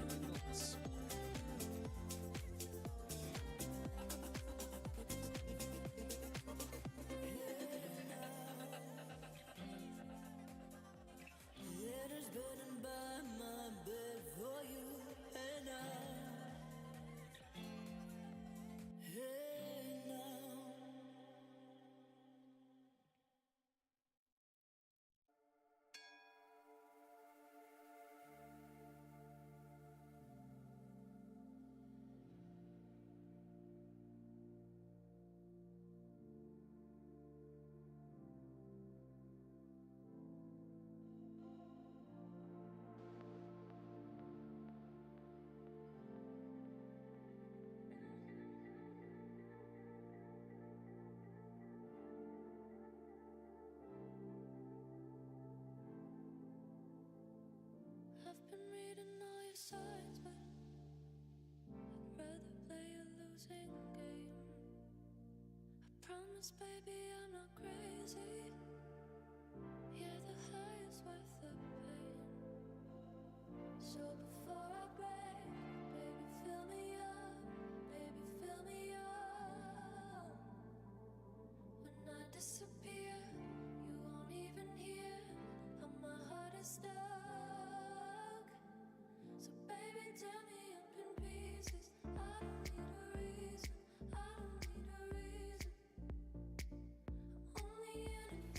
Letters burning by my bed for you. Hey now, hey now. I've been reading all your sides, but I'd rather play a losing game. I promise, baby, I'm not crazy. Yeah, the high is worth the pain. So before I break, baby, fill me up. Baby, fill me up. When I disappear, you won't even hear how my heart is stuck. So baby, tear me up in pieces. I don't need a reason. I don't need a reason. I'm only in it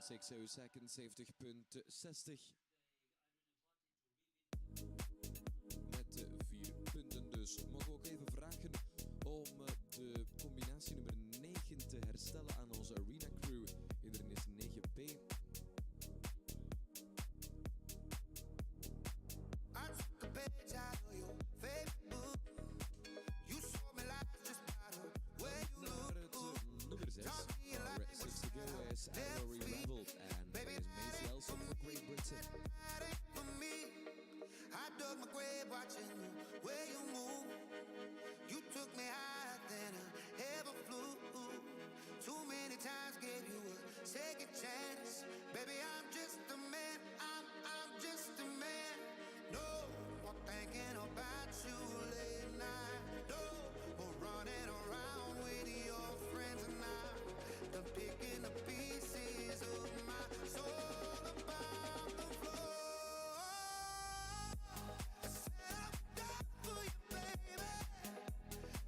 6 second 70,60. Met 4 punten dus. Mogen we ook even vragen om de combinatie nummer 9 te herstellen aan onze arena crew. Iedereen is 9B. I took a page out of your favorite book. You showed me life just by the way you Naar look. het nummer 6. Our 6 to go is Allery Rebel and that is Maisie Elson for Great Britain. That ain't for me. I dug my grave watching you, where you move. You took me higher than I ever flew. Too many times gave you a second chance. Baby, I'm just a man. I'm just a man. No more thinking about you late night. No more running around with your friends and I. Done picking the pieces of my soul about the floor. I said I would die for you, baby,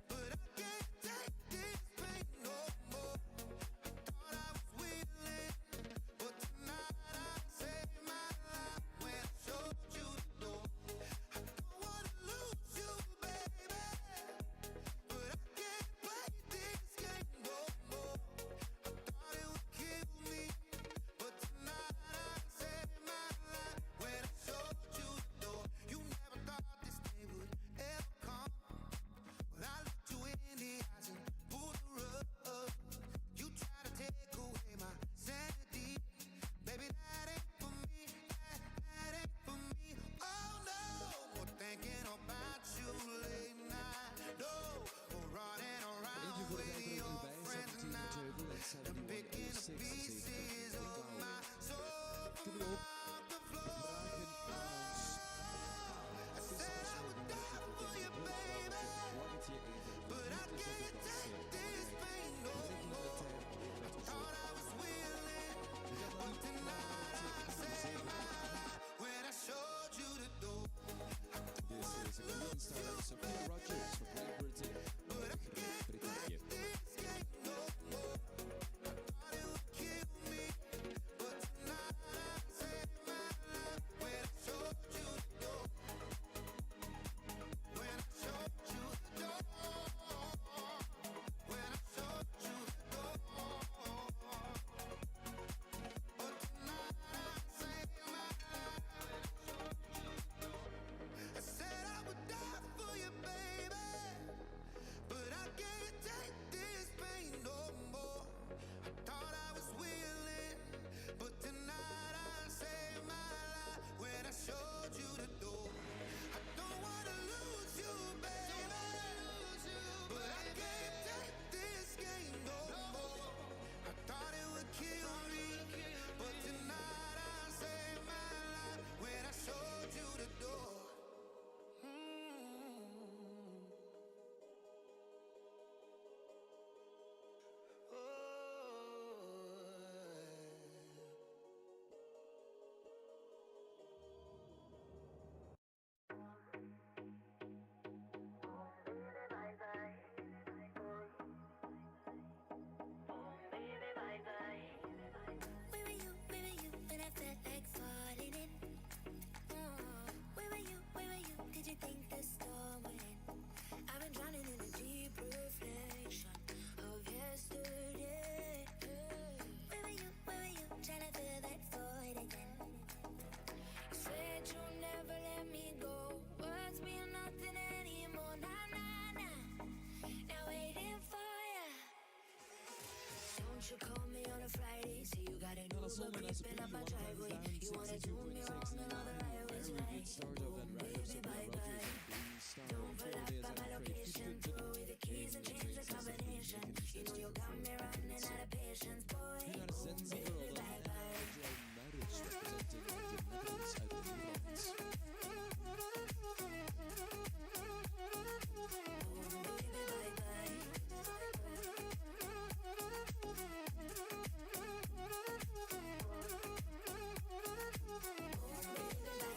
but I can't take this pain no more. I thought I was willing, but tonight I saved my life when I showed you the door. I don't wanna lose you, baby, but I can't play this game no more. I thought it would kill me, but tonight I saved my life when I showed you the door. You never thought this day would ever come. When I looked you in the eyes and pulled the rug, you try to take away my sanity. Baby, that ain't for me. That ain't for me. Oh no, more thinking about you late night. No, more running Eentje around voor de with wijker your erbij. friends 17 and Turbo en I. Done picking the 7106. pieces of my soul Kunnen we ook off the floor. vragen aan ons I said I would die for you, baby, vlaggetje even but I te zetten can't als take this pain no more. Thought I was willing, but tonight I saved my life when I showed you the door. This is a Green Star of Sophia Rogers for Great Britain. But I can't Brittannië. play this game no more. I thought it would kill me, but tonight I saved my life when I showed you the door. When I showed you the door. When I showed you the door. But tonight I saved my life. I said I would die for you, baby, but I can't take this pain no more. I thought I was willing, but tonight I saved my life when I showed you the door. I don't wanna lose you, baby, but I can't take this game no more. I thought it would kill me, but tonight I saved my life when I showed you the door. Where were you when I felt like falling in? Where were you, did you think the storm would end? I've been drowning in a deep reflection of yesterday. Where were you, trying to fill that void again? You said you'll never let me go, words mean nothing anymore, nah. Now waiting for ya. Don't you call me on a Friday? Say you got a new Uber creeping up my driveway. You wanna do me wrong and all the right ways right. Start of and right Baby, bye-bye. Don't pull up at my location. Throw away the keys and change the combination. You know you got me running out of patience, boy. Nu naar de Sense Baby, World bye-bye. Angel Marriage representing the Netherlands uit de Netherlands. Baby, bye-bye. Baby,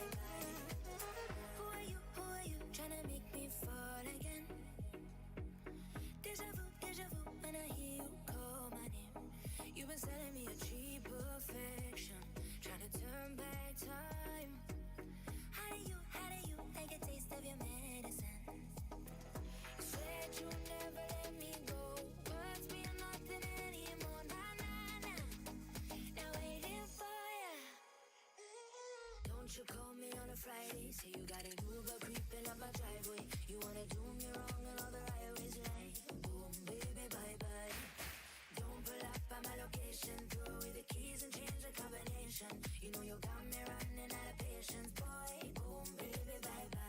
on a Friday. Say you got an Uber creeping up my driveway. You wanna do me wrong and all the right ways like boom, baby, bye bye. Don't pull up at my location. Throw away the keys and change the combination. You know you got me running out of patience, boy. Boom, baby, bye bye.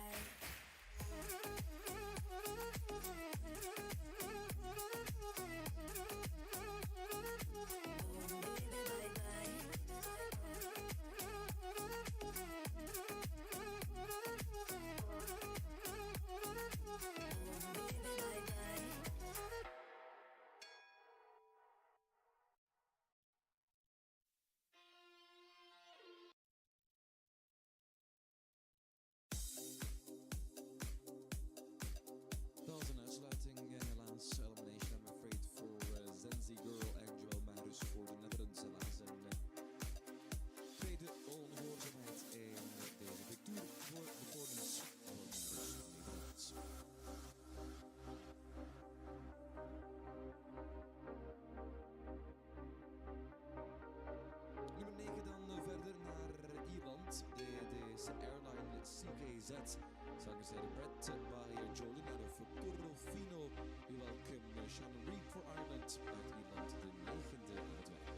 Dat was een uitsluiting helaas. Elimination, I'm afraid, voor Zenzi Girl en Joel Marus voor de Netherlands. Helaas een tweede ongehoorzaamheid in deze Big Tour voor de Ponies. Joel Marus, Nederlands. Nummer 9 dan verder naar Ierland. Deze airline CKZ. Zangers Brett Barrier, Jolina of Corrofino. U welkom Shannon Reed voor Ireland uit Ierland, de 9e aan het werk.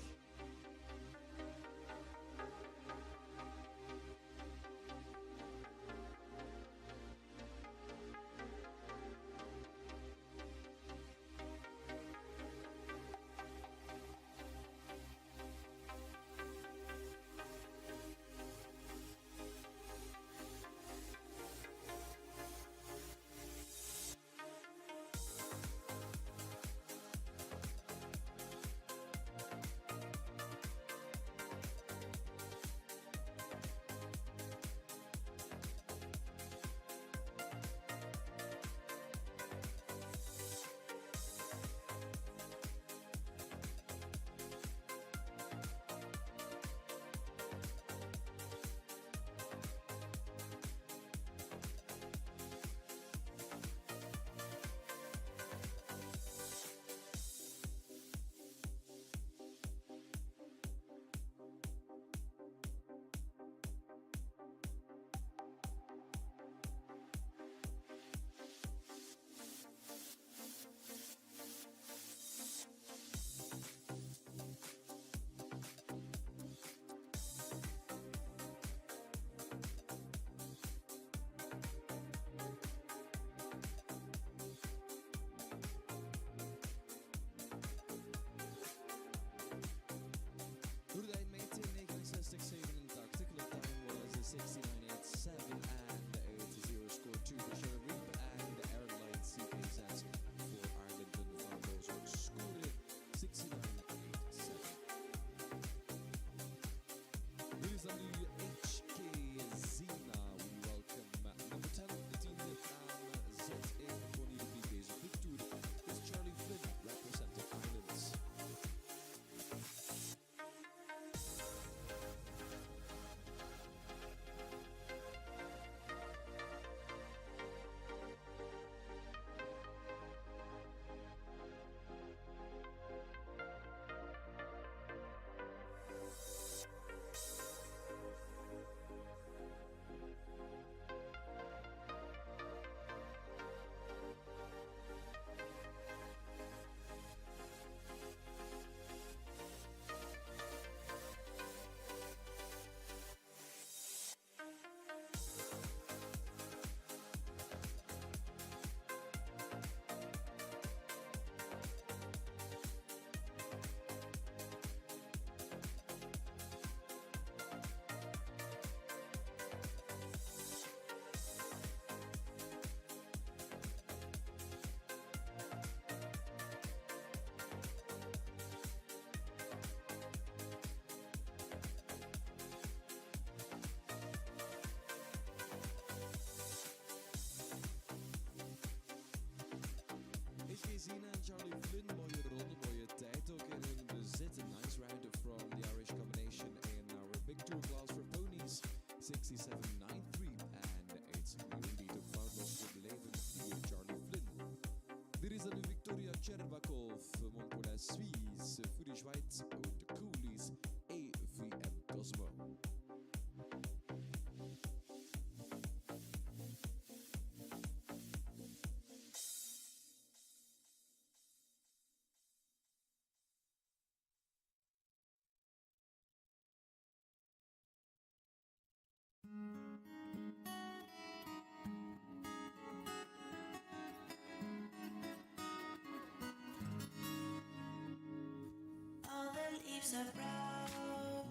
leaves are brown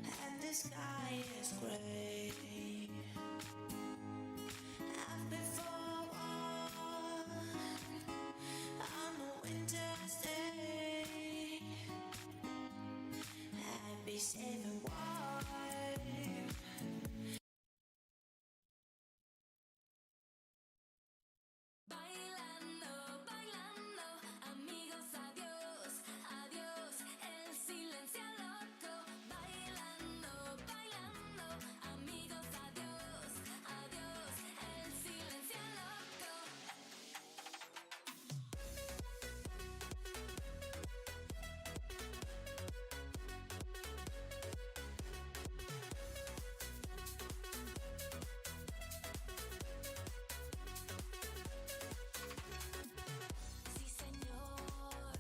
and the sky is gray. I've been for one on a winter's day. I'd be saving wine. Bailando, bailando, amigos, adiós, adiós, el silencio loco. Bailando, bailando, amigos, adiós, adiós, el silencio loco. Sí, señor,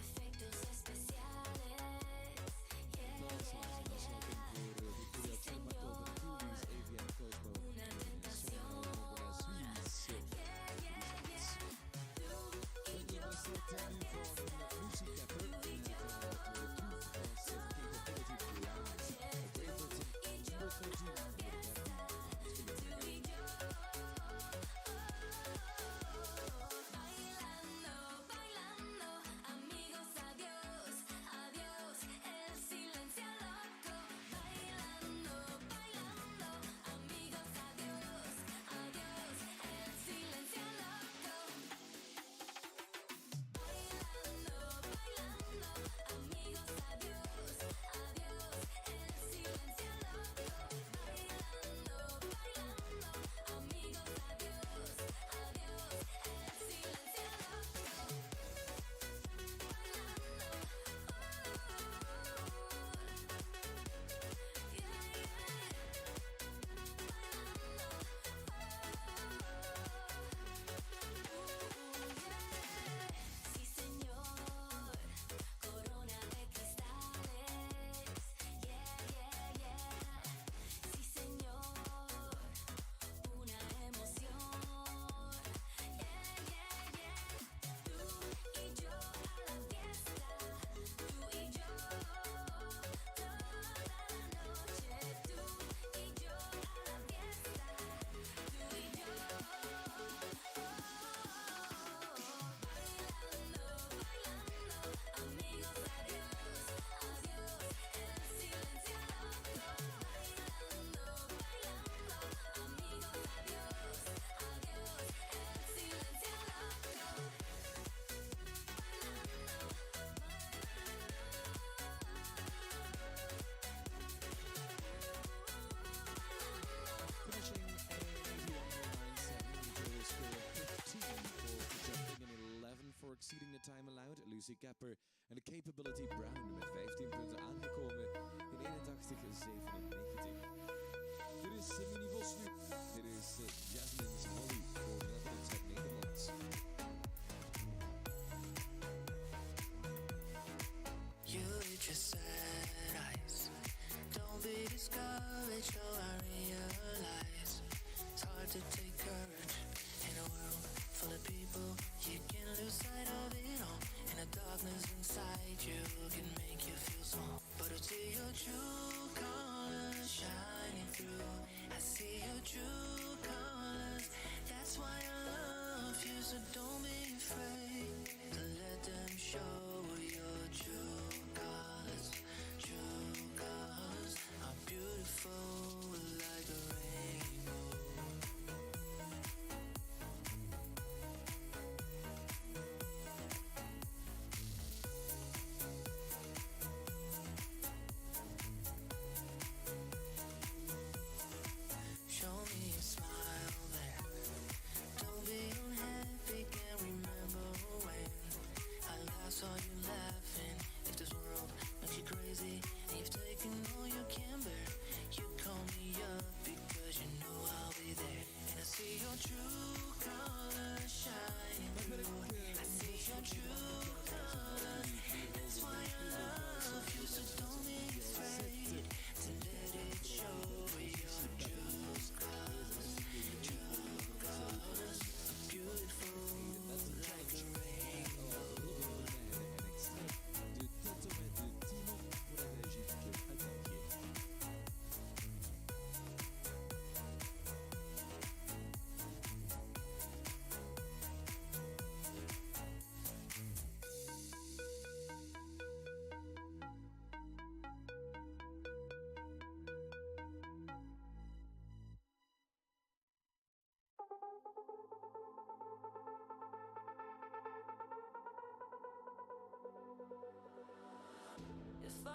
efectos especiales. Sí, señor, una tentación. Tú y yo a la fiesta. Tú y yo toda la noche. Tú y yo a la fiesta. Tú y yo. Bailando, bailando, amigos, adiós, adiós, el silencio loco. Bailando, bailando, amigos, adiós, adiós, el silencio loco. Bailando, bailando, amigos, adiós, adiós, el silencio loco. Bailando, bailando, amigos, adiós, adiós, el silencio loco. Sí, señor, corona de cristales. Sí, señor, una emoción. Tú y yo a la fiesta. Tú y yo toda la noche. Tú y yo a la fiesta. Tú y yo. Bailando, bailando, amigos, adiós, adiós, el silencio loco. Bailando, bailando, amigos, adiós, adiós, el silencio loco. Finishing a 81.97 score 15 for jumping and 11 for exceeding the time allowed. Lucy Kepper en de Capability Brown met 15 punten aangekomen in 81-97. Dit is Mini Vos nu. Dit is Jasmine's Holly voor Netherlands uit Nederland. You with your sad eyes. Don't be discouraged, oh I realize it's hard to take courage in a world full of people. You can lose sight of it all, and the darkness inside you can make you feel small. But I see your true colors shining through. I see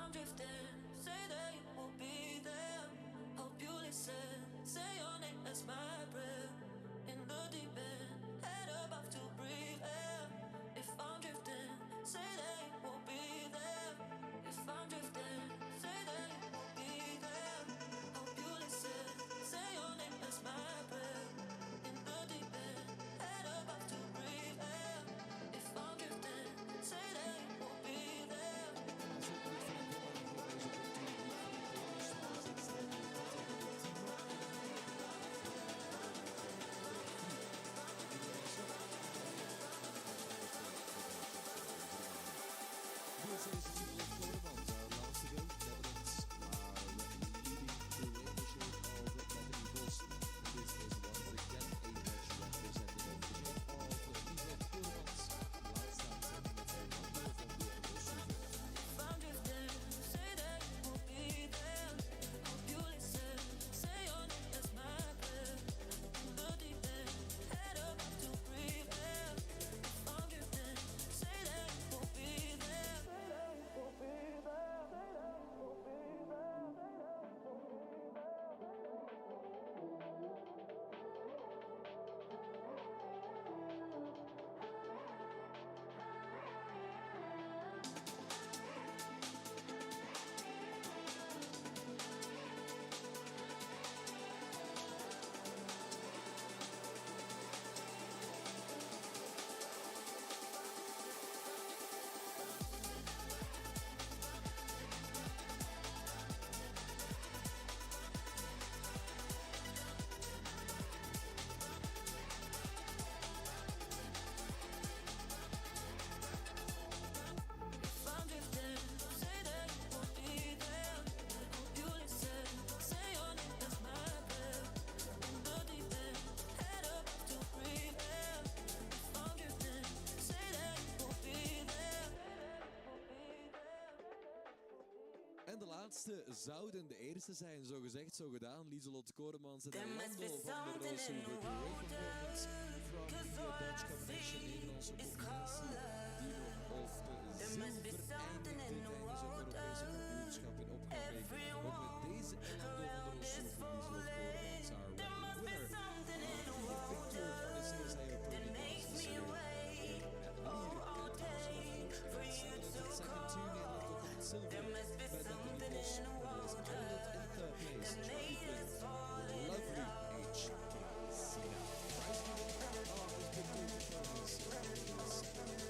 I'm drifting, say that you will be there. Hope you listen, say your name as my breath. In the deep end, head above to breathe air. If I'm drifting, say that you will be there. If I'm drifting, say that you will be there. Hope you listen, say your name as my breath. In the deep end, head above to breathe air. If I'm drifting, say that you will be there. USA is natuurlijk Koreman. Laatste go. Netherlands are leading the leadership of Bethany Vos. This is once again a match representing of the shape of Lier Kooremans. Last time setting met zijn handen van de Rossoever. If I'm drifting, say that you will be there. Hope you listen, say your name as my breath. In the deep end, head up to breathe air. If I'm drifting, say that you will be there. If I'm drifting, say that you will be there. Hope you listen, say your name as my breath. In the deep end, head up to breathe air. If I'm drifting, say that you will be there. En de laatste zouden de eerste zijn, zo gezegd, zo gedaan. Lieselot Kooremans en There must Orlando be van de something in Rossoever. the The Ray water, performance from 'cause the all Dutch I combination see Nederlandse is combinatie. color. Die nog op There must be zilver something in eindigde the tijdens het Europese water. kampioenschap in opgave. Ook met deze Orlando van de Around is Rossoever, Lieselot Kooremans, our There reigning must be winner. something in the The victor for the CSA that Pony makes Class this me year wait at Lier all in day for you Nederland to op second to Nederland op het zilver. There must be Met Bethany something Vos, in the Nederlands water Ireland in third place. that Trophy made us winner, fall the in lovely love. HK Sina. Prize winner of this big tour performance is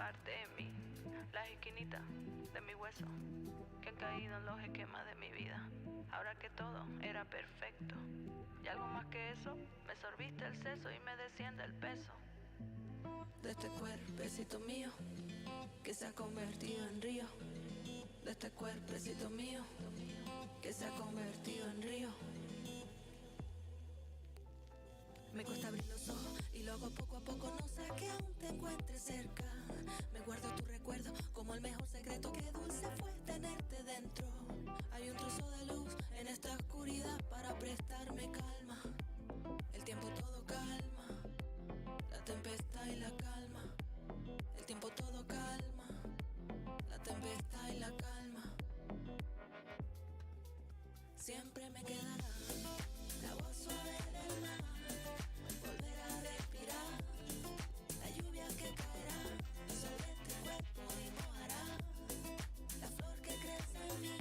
parte de mí, las esquinitas de mi hueso, que han caído en los esquemas de mi vida. Ahora que todo era perfecto, y algo más que eso, me sorbiste el seso y me desciende el peso. De este cuerpecito mío, que se ha convertido en río. De este cuerpecito mío, que se ha convertido en río. Me cuesta abrir los ojos y luego poco a poco no sé que aún te encuentres cerca. Me guardo tu recuerdo como el mejor secreto. Qué dulce fue tenerte dentro. Hay un trozo de luz en esta oscuridad para prestarme calma. El tiempo todo calma, la tempestad y la calma. El tiempo todo calma, la tempestad y la calma. Siempre me quedará la voz suave del mar. Volver a respirar, la lluvia que caerá sobre este cuerpo y mojará la flor que crece en mí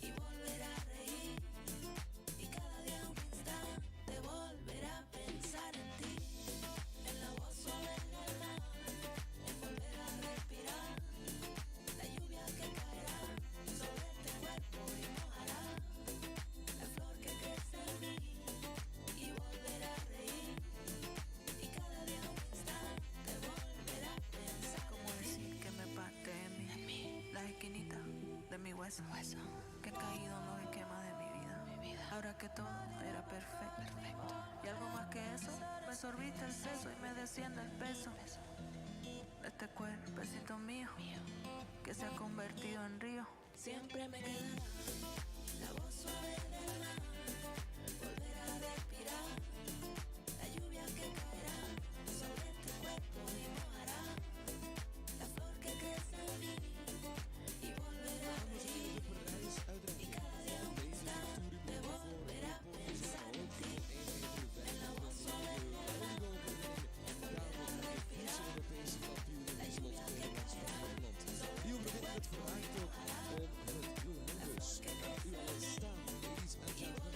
y volver a reír. Y cada día un instante volver a pensar en ti, en la voz suave del mar, en volver a respirar, la lluvia que caerá sobre este cuerpo y mojará la flor que crece en mí y volver a reír. Y cada día un instante volver a pensar. ¿Cómo decir que me parte en mí? Las esquinitas de mi hueso, que he caído en los esquemas de mi vida. Ahora que todo era perfecto, y algo más que eso, me sorbiste el seso y me desciende el peso. De este cuerpecito mío, que se ha convertido en río. Siempre me quedará la voz suave del mar. Volver a respirar, la lluvia que caerá sobre este cuerpo y mojará la flor que crece en mí y volver a reír. Y cada día un instante volver a pensar en ti, en la voz suave del mar. En volver a respirar, la lluvia que caerá Die overwinning het vraagt ook om het wielrenners. U al staan, ladies and gentlemen.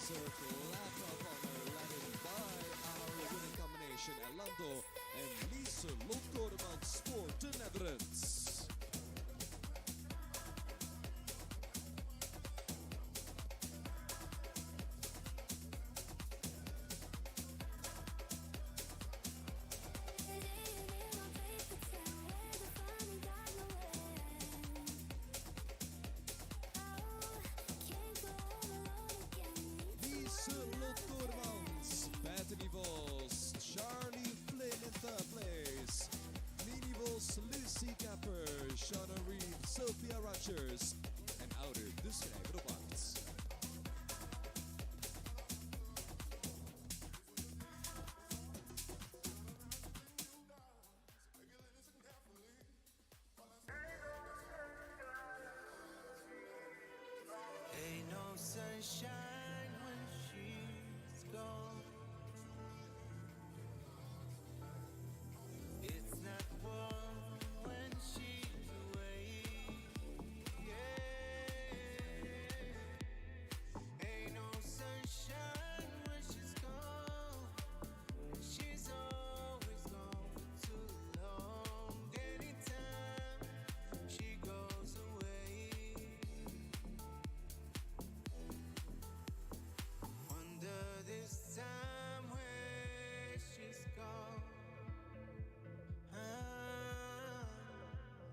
circle, lap of honor, led by our winning combination, Elando en Lier Loodkoordeman Sport de Netherlands. Nivels, Charlie Flynn in third place. Nivels, Lucy Capper, Shauna Reed, Sophia Rogers en Ouder de schrijver op 8. Ain't no sunshine when she's gone. It's not warm when she's away. Yeah. Ain't no sunshine when she's gone. She's always gone for too long. Anytime she goes away, wonder this time where she's gone.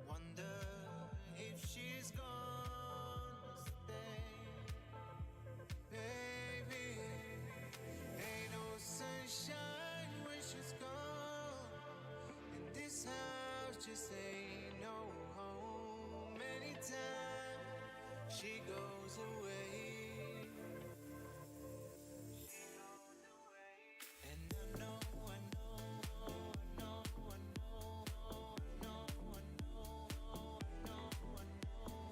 Wonder if she's gonna stay, baby. Ain't no sunshine when she's gone, and this house just ain't no home. Anytime she goes away, and I know, I know, I know, I know, I know, I know, I know.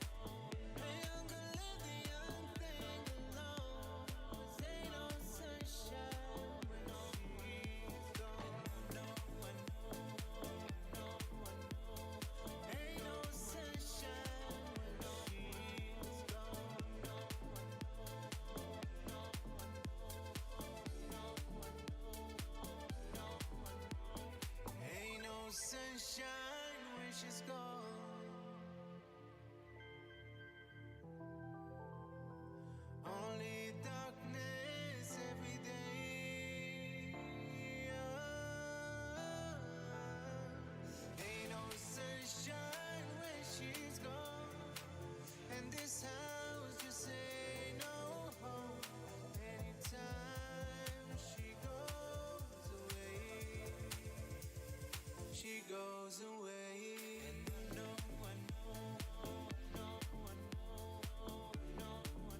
Hey, I'm gonna let the young thing alone. 'Cause ain't no sunshine when she's gone. I know, I know, I know, I know. Ain't no sunshine when she's gone. No, I know, ain't no sunshine when she's gone. Only darkness every day. Ain't no sunshine when she's gone, and this house just ain't no home. Anytime she goes away, she goes away. And I know, I know, I know, I know, I know, I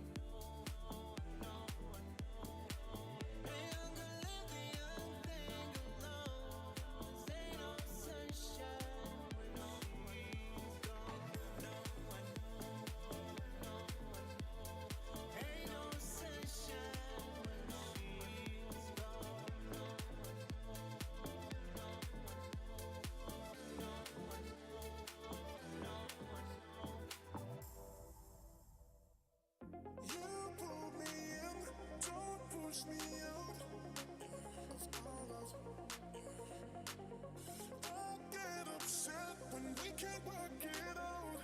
know, I know, I know. Hey, I'm gonna let the young thing alone. 'Cause ain't no sunshine when she's gone. No, I know, I know, I know. Ain't no sunshine when she's gone. No, I know, no, I You pull me in, don't push me out. I get upset when we can't work it out.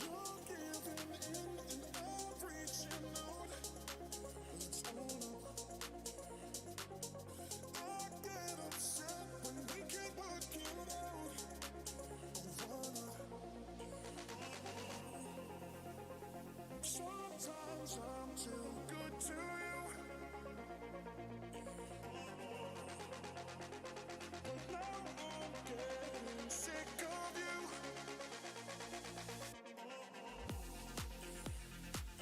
You're giving in and I'm reaching out. It's all up. I get upset when we can't work it out. Sometimes I'm too good to you, but now I'm getting sick of you.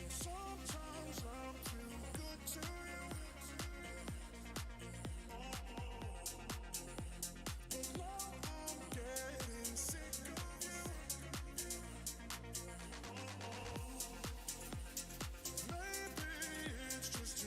Sometimes I'm too good to you, but now I'm getting sick of you. Maybe it's just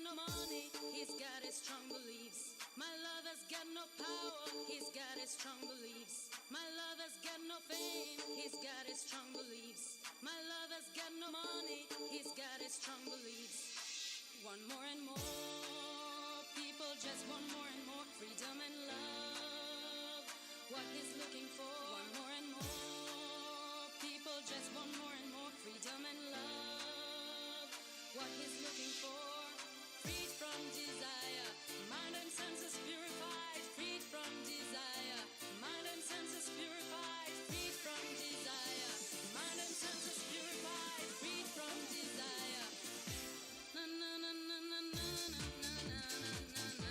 no money, he's got his strong beliefs. My lover's got no power, he's got his strong beliefs. My lover's got no fame, he's got his strong beliefs. My lover's got no money, he's got his strong beliefs. Want more and more, people just want more and more freedom and love. What he's looking for, want more and more, people just want more and more freedom and love. What he's looking for, freed from desire, mind and senses purified, freed from desire, mind and senses purified, freed from desire, mind and senses purified, freed from desire. Na na na na na na na na na na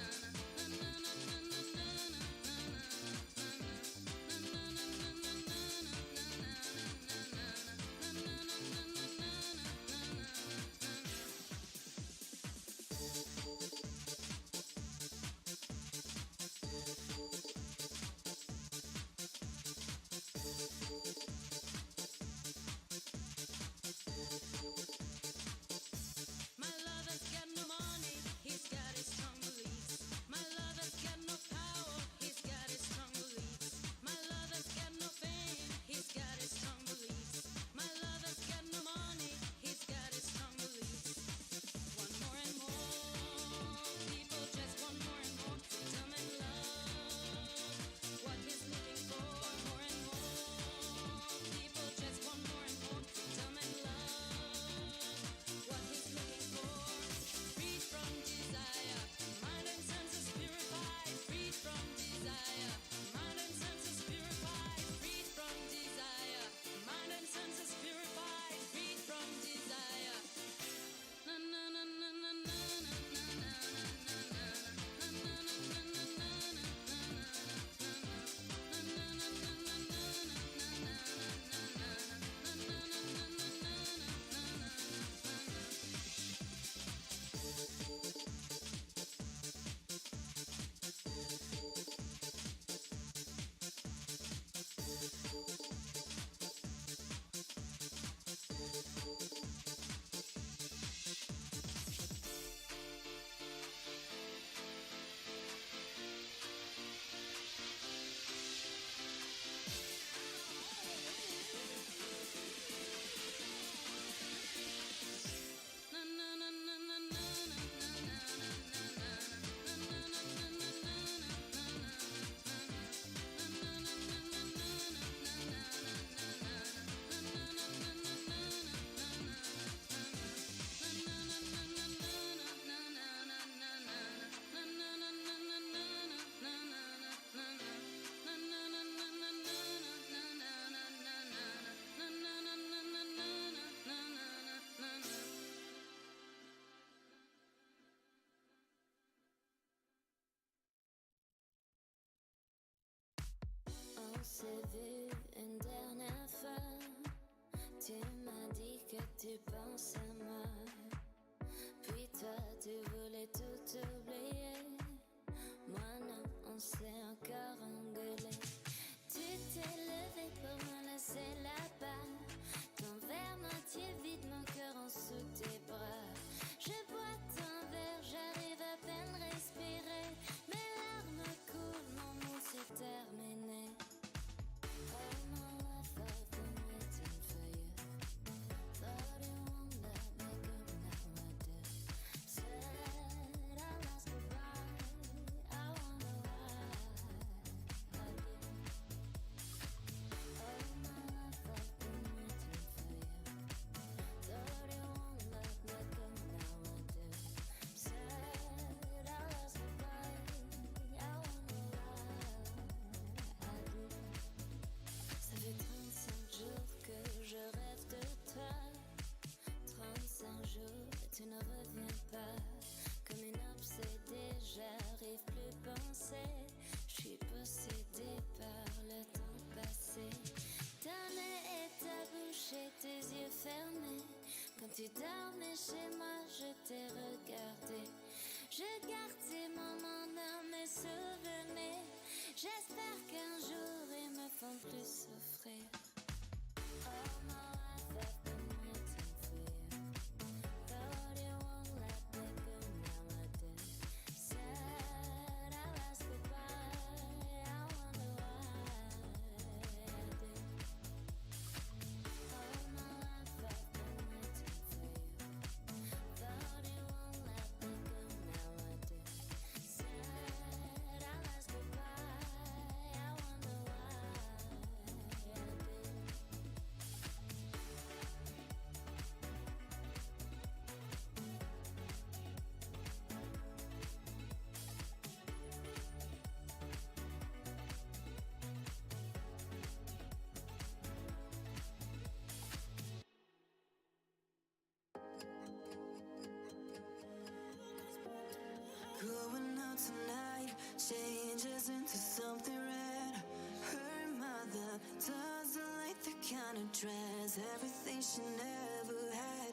My lover's got no money, he's got his strong beliefs. My lover's got no power, he's got his strong beliefs. My lover's got no fame, he's got his strong beliefs. My lover's got no money, he's got his strong beliefs. Want more and more, people just want more and more freedom and love. What he's looking for, want more and more, people just want more and more freedom and love. What he's looking for, freed from desire, mind and senses purified, freed from desire, mind and senses purified, freed from desire, mind and senses purified, freed from desire. Na na na na na na na na On s'est vu une dernière fois. Tu m'as dit que tu penses à moi. Puis toi, tu voulais tout oublier. Moi non, on s'est encore engueulé. Tu t'es levé pour me laisser là-bas. Ton verre moitié vide, mon cœur en sous tes bras. Je bois ton verre, j'arrive à peine respirer. Mes larmes coulent, mon monde s'est terminé. Oh my life, I've been waiting for you. Thought you won't let me go, now I do. Said I lost goodbye, I wonder why I did. Oh my life, I've been waiting for you. Thought you won't let me go, now I do. Said I lost goodbye, I wonder why I did. Ça fait 35 jours que je rêve de toi. 35 jours et tu ne reviens pas. Comme une obsédée, j'arrive plus penser. Je suis possédée par le temps passé. Ta nez et ta bouche et tes yeux fermés. Quand tu dormais chez moi, je t'ai regardé. Je garde ces moments dans mes souvenirs. J'espère qu'un jour ils me font plus souffrir. Oh my life, I've been waiting for you. Thought you won't let me go, now tonight changes into something red. Her mother doesn't like the kind of dress, everything she never had.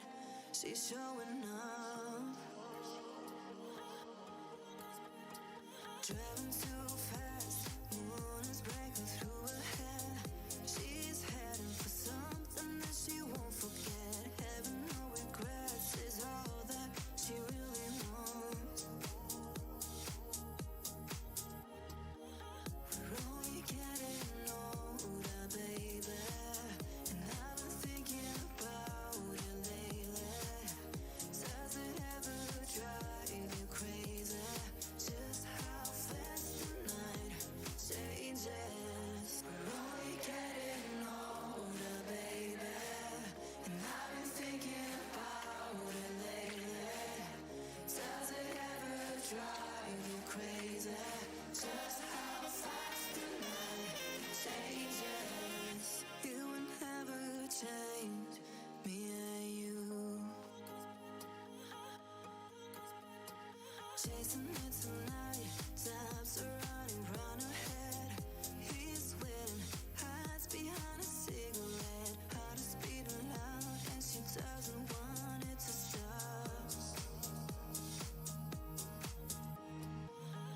She's showing up, driving too fast, moon is breaking through her head. She's heading for something that she won't forget. Having no regrets is all that she really wants. We're only getting older, baby, and I've been thinking about it lately. Does it ever drive you crazy? Just how fast the night changes. We're only getting older, baby, and I've been thinking about it lately. Does it ever drive you crazy? Just how fast the night changes. It would never change me and you. Chasing it tonight, times are running round her head. He's waiting, hides behind a cigarette. Heart is beating loud and she doesn't want it to stop.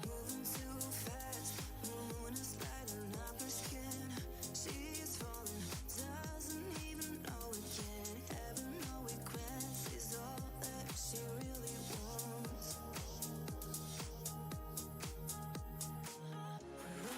Moving too fast, moon is lighting up her skin. She's falling, doesn't even know it yet. Having no regrets is all that she really wants. We're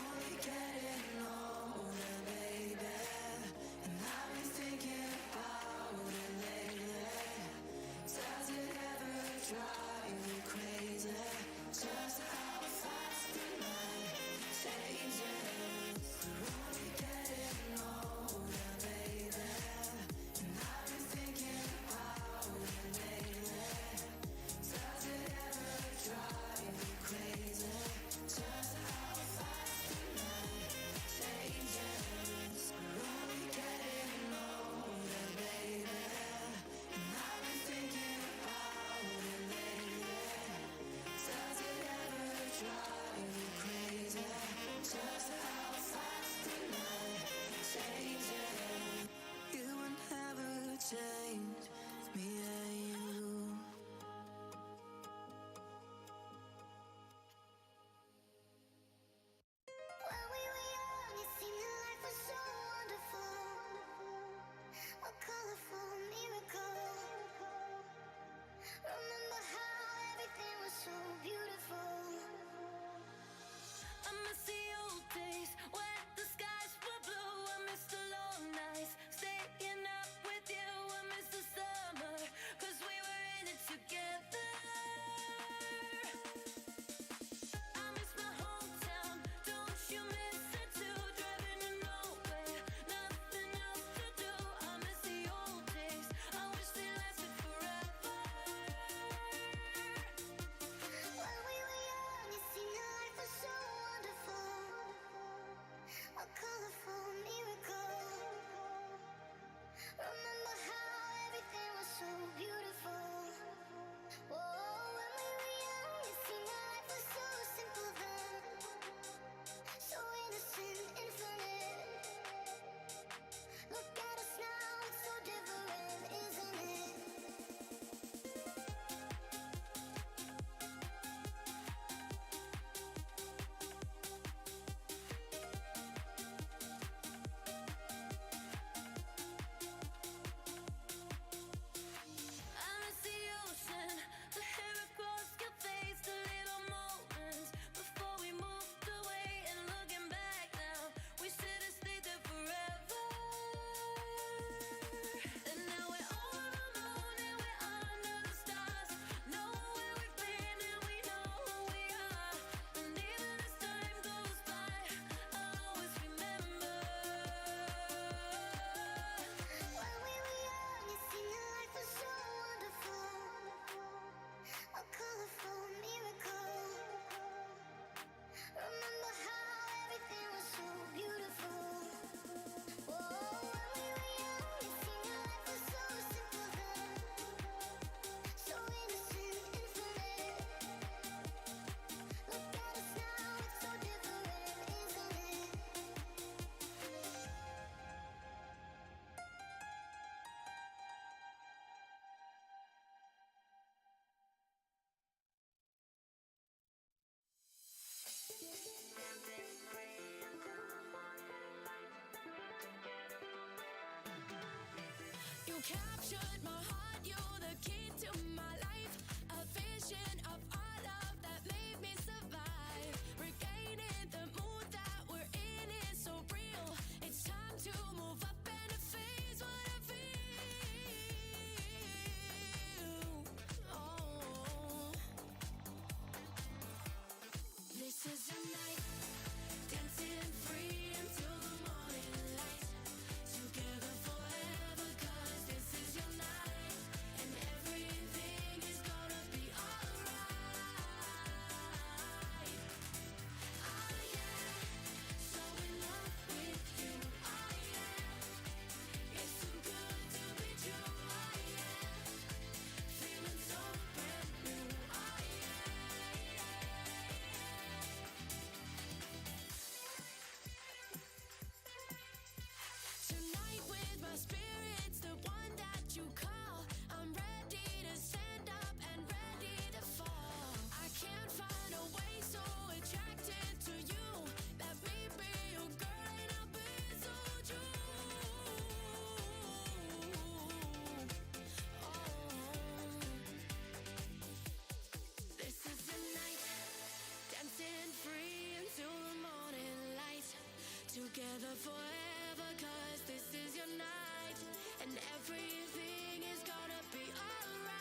Together forever, cause this is your night, and everything is gonna be alright.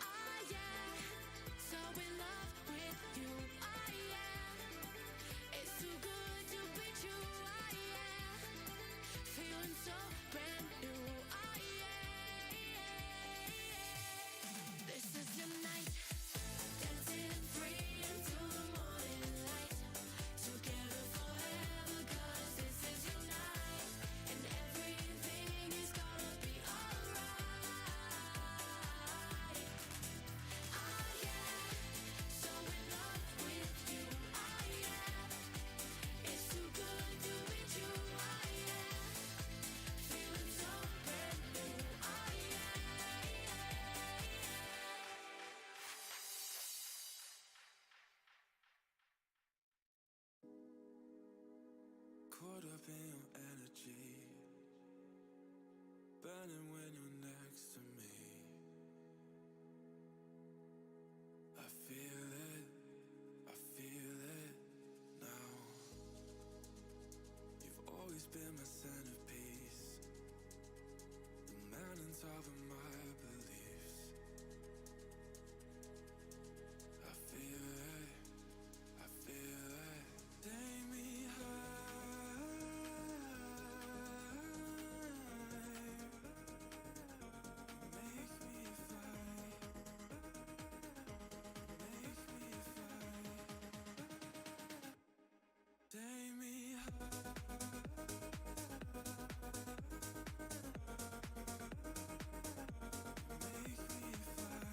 Ah, yeah, so in love with you. Ah, yeah, it's too good to be true. Ah, yeah, feeling so brand new. Ah, yeah, this is your night, dancing free into the morning light. Together forever, cause this is your night, and everything is gonna be alright. Ah, yeah, so in love with you. Ah, yeah, it's too good to be true. Ah, yeah, feeling so brand new. Ah, yeah. Caught up in your energy, burning when you're next to me. I feel it now. You've always been my centerpiece, the man on top of my beliefs. I feel it. Take me high, make me fly,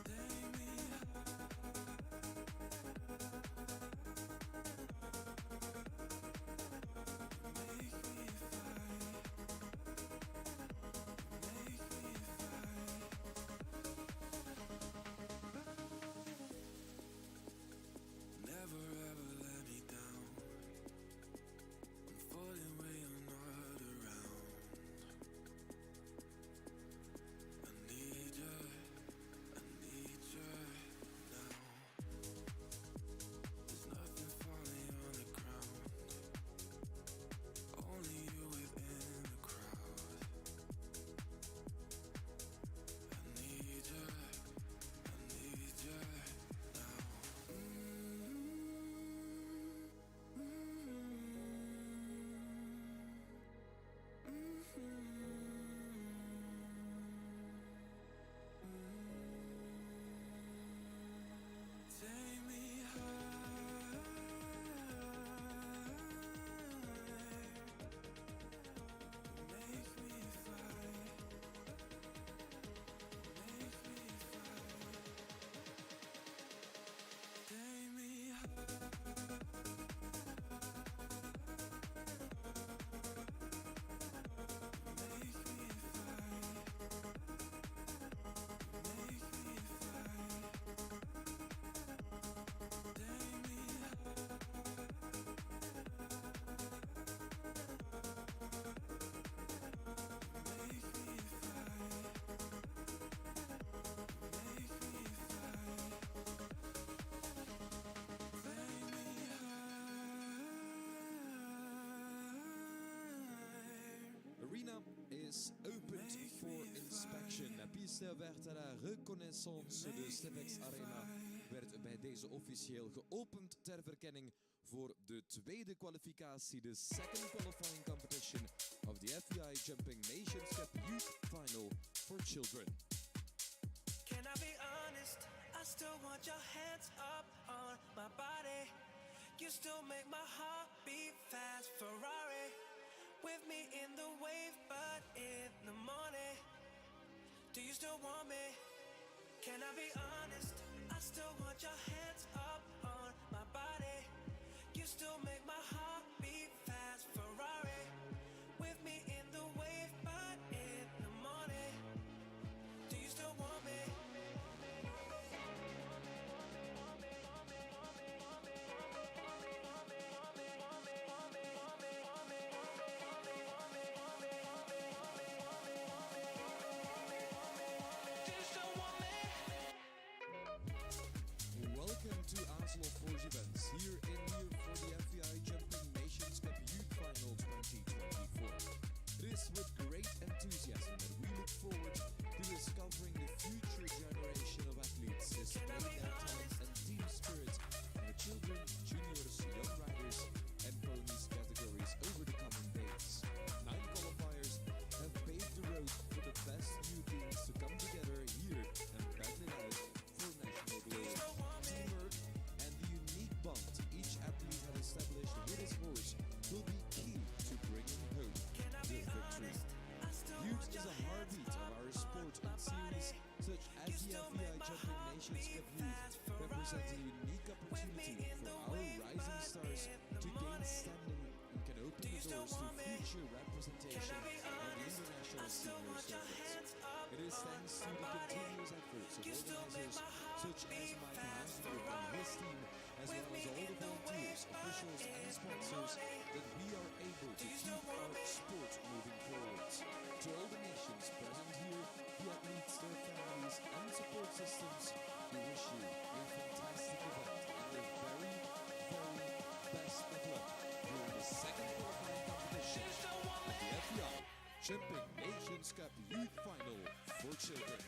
take me high. Never ever let me down. I'm falling where you're not around. I need you now. There's nothing falling on the ground, only you within the crowd. I need you now. Take me high, make me fly, take me high. Arena is opened for inspection. Piste werd à la reconnaissance. De Stevex Arena werd bij deze officieel geopend ter verkenning voor de tweede kwalificatie, de second qualifying competition of the FEI Jumping Nations Cup Youth Final for Children. Can I be honest? I still want your hands up on my body. You still make my heart beat fast. Ferrari with me in the wave, but in the morning, do you still want me? Can I be honest? I still want your hands up on my body. You still make my heart beat fast. Ferrari with me in the wave, but in the morning, do you still want me? Do you still couple of course events here in Lier for the FEI Jumping Nations Cup Youth Final 2024. It is with great enthusiasm that we look forward to discovering the future generation of athletes displaying their talent and team spirit in the children, juniors, young riders, and ponies categories over the coming days. 9 qualifiers have paved the road for the best new teams to come together here and battle it out for national glory. Teamwork and the unique bond each athlete has established with his horse will be key to bringing home the victory. Youth is a heartbeat of our sport, and series such as the FEI Jumping Nations Cup Youth represents a unique opportunity for our rising stars to gain standing and can open the doors to future representation on the international senior circuit. It is thanks to the continuous efforts of organizers such as Mike Hansberg and his team, as well as all the volunteers, officials, and sponsors, that we are able to keep our sport moving forward. To all the nations present here, the athletes, their families, and support systems, we wish you a fantastic event and the very, very best of luck during the second qualifying competition of the FEI Jumping Nations Cup Youth Final for Children.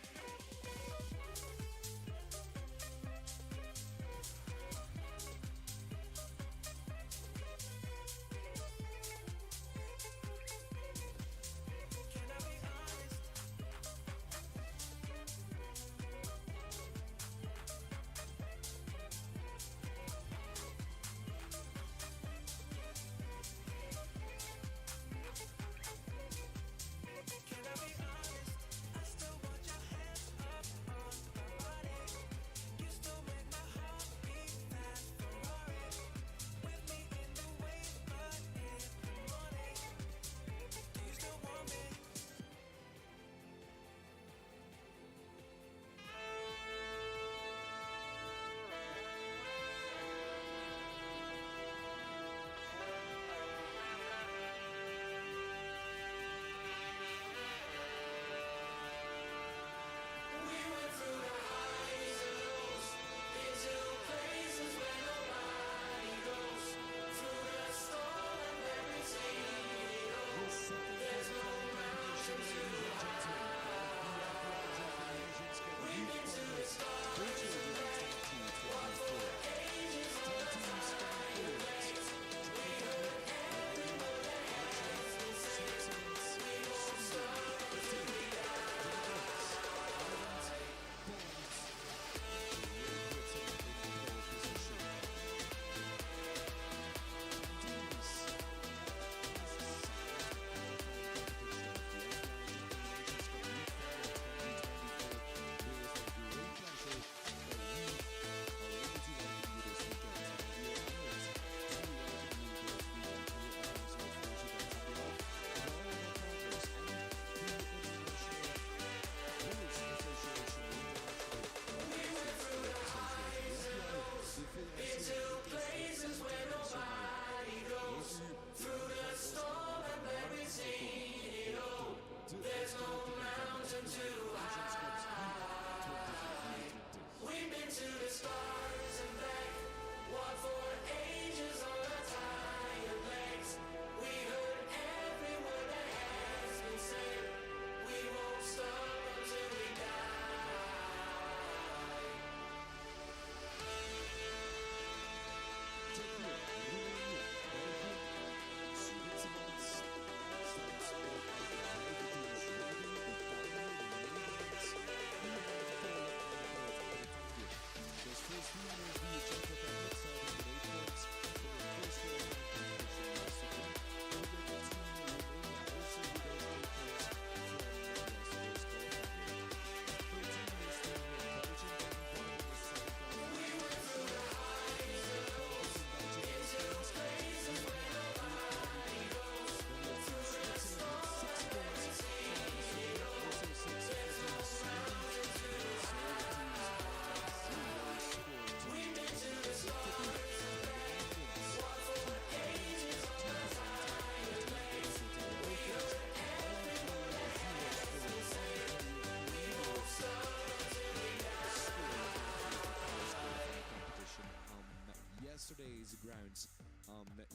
To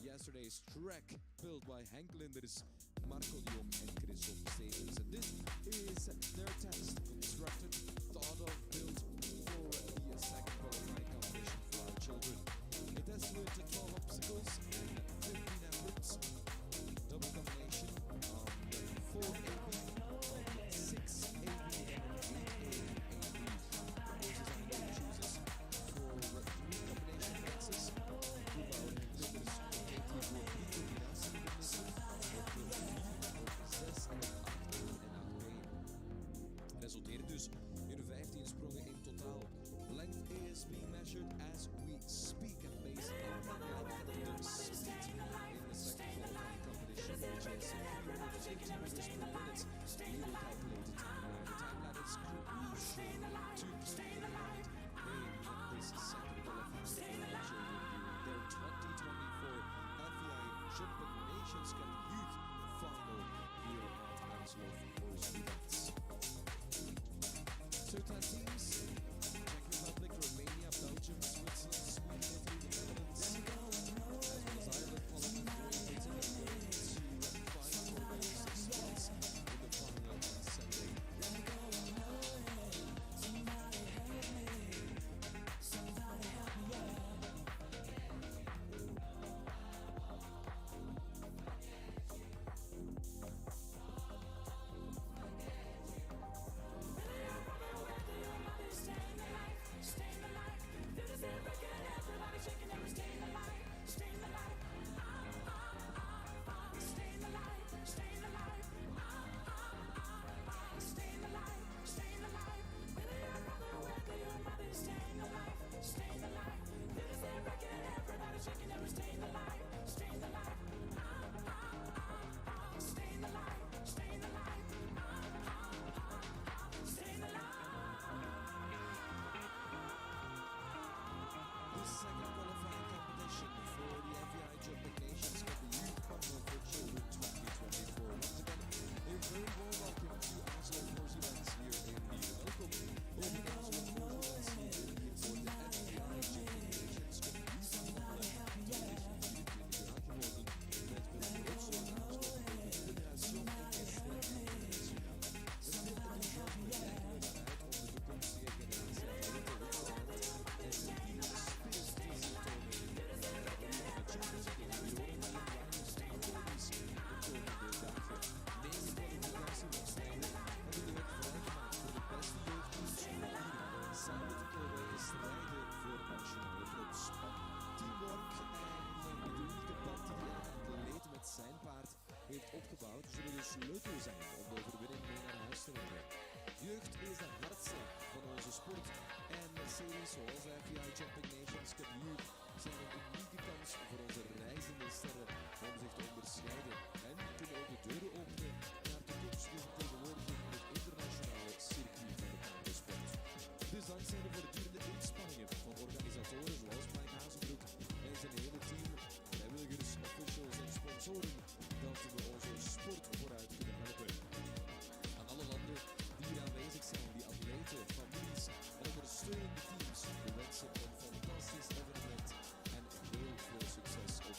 yesterday's track built by Henk Linders, Marco de Jong and Christoph Stevens. And this is their test, constructed, thought of, built for the second qualifying competition for our children. It has with 12 obstacles and 15 efforts, double combination, 4 AB, 6 AB and 8 A and 8 B. Courses are in two choices for 3 combination mixes, toebouwen en vlinders, 18 voor 3 combinatiemixen, op de 6 en op 8 en 8 B. Resulteert dus in 15 sprongen in totaal. Length is being measured as we speak and based on the length of the speed in the second qualifying competition, which is 350 meters per minute. We will calculate the time line. The time line is crucial to keep in mind in this second qualifying for our children during their 2024 FEI Jumping Nations Cup Youth Final here at Aanslof Oost-Events. So 10 teams, Czech Republic, Romania, Belgium, Switzerland, Sweden, Italy, the Netherlands, as well as Ireland, qualified for Great Britain and going to fight for those spots in the final on Sunday. Heeft opgebouwd, zullen dus leuker zijn om de overwinning mee naar huis te nemen. Jeugd is de hartslag van onze sport en series zoals de FEI Jumping Nations Cup Youth zijn een unieke kans voor onze reizende sterren om zich te onderscheiden en kunnen ook de deuren openen naar toekomstige vertegenwoordiging in het internationale circuit van de paardensport. Dus dankzij de voortdurende inspanningen van organisatoren zoals Mike Hazenbroek en zijn hele team, vrijwilligers, officials en sponsoren, dat we onze sport vooruit kunnen helpen. Aan alle landen die hier aanwezig zijn, die atleten, families en ondersteunende teams, we wensen een fantastisch evenement en heel veel succes op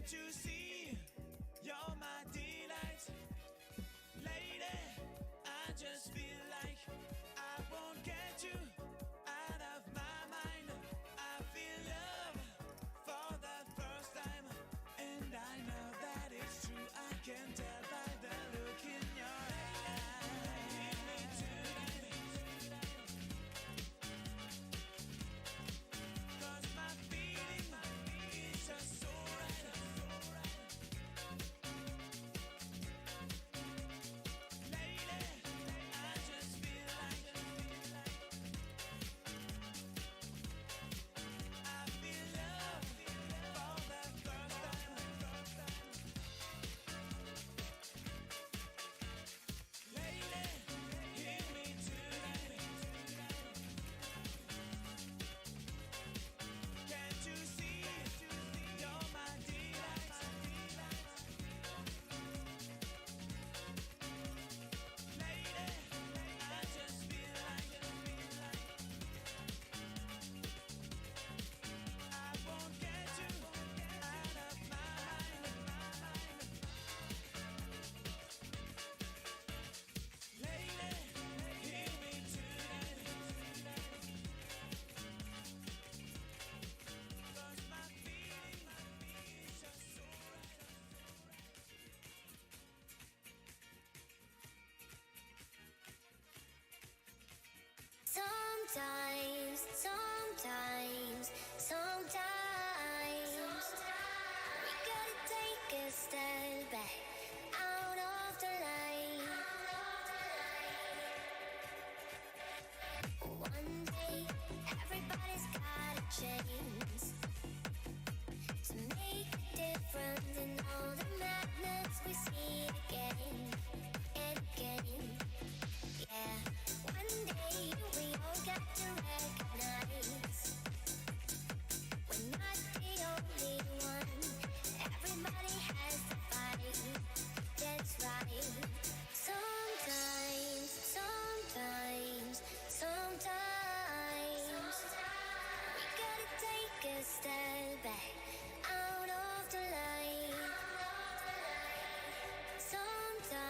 Can't you see? You're my delight. Lady, I just feel like I won't get you out of my mind. I feel love for the first time, and I know that it's true. I can tell by the look in your eyes. Give me tonight, 'cause my feeling is just so right. Lady, I just feel like I feel love for the first time. Lady, hear me tonight. Can't you see? You're my delight. Lady, I just feel like I won't get you out of my mind. Lady, hear me tonight. 'Cause my feeling is just so right. Sometimes, we gotta take a step back out of the line. One day, everybody's gotta change to make a difference in all the madness we see again and again. Yeah, one day we all got to recognize we're not the only one. Everybody has to fight. That's right. Sometimes, we gotta take a step back out of the line. Sometimes.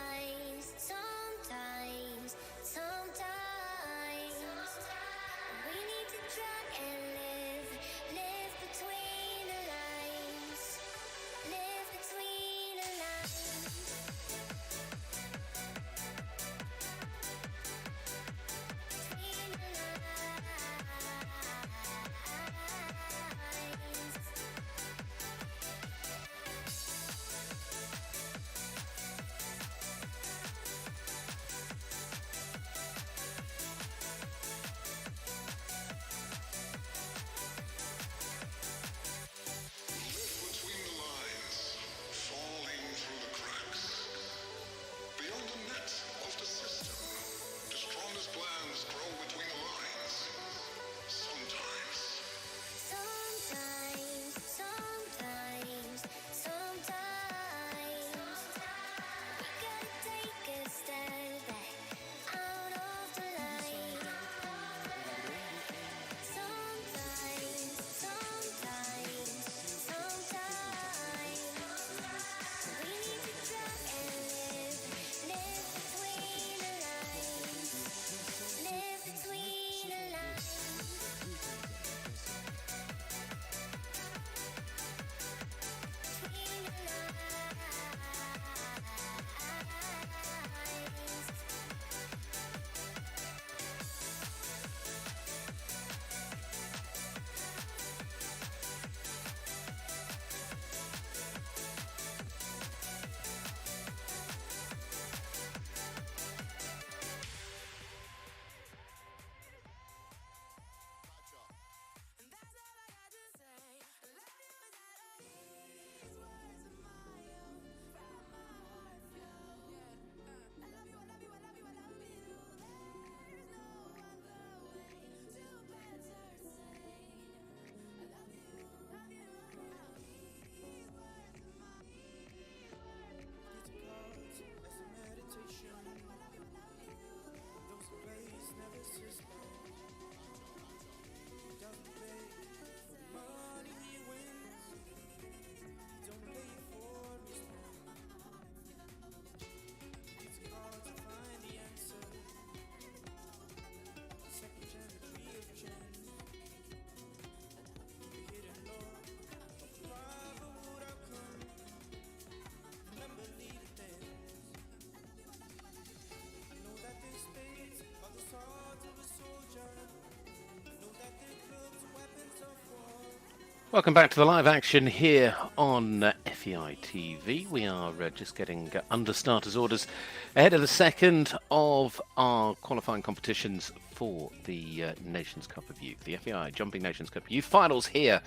Welcome back to the live action here on FEI TV. We are just getting under starters orders ahead of the second of our qualifying competitions for the Nations Cup of Youth, the FEI Jumping Nations Cup of Youth finals here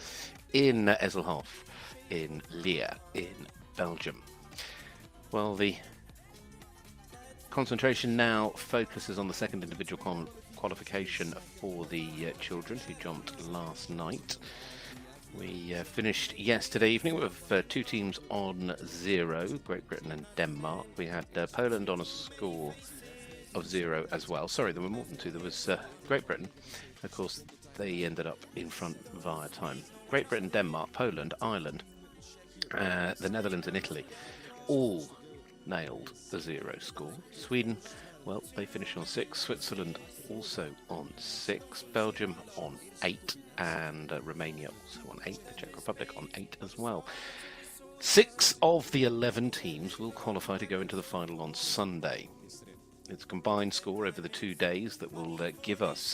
in Eselhof, in Lier, in Belgium. Well, the concentration now focuses on the second individual qualification for the children who jumped last night. We finished yesterday evening with two teams on 0, Great Britain and Denmark. We had Poland on a score of 0 as well. Sorry, there were more than two. There was Great Britain. Of course, they ended up in front via time. Great Britain, Denmark, Poland, Ireland, the Netherlands and Italy all nailed the 0 score. Sweden, well, they finished on 6. Switzerland also on 6. Belgium on 8. And Romania also on 8. The Czech Republic on 8 as well. 6 of the 11 teams will qualify to go into the final on Sunday. It's a combined score over the 2 days that will give us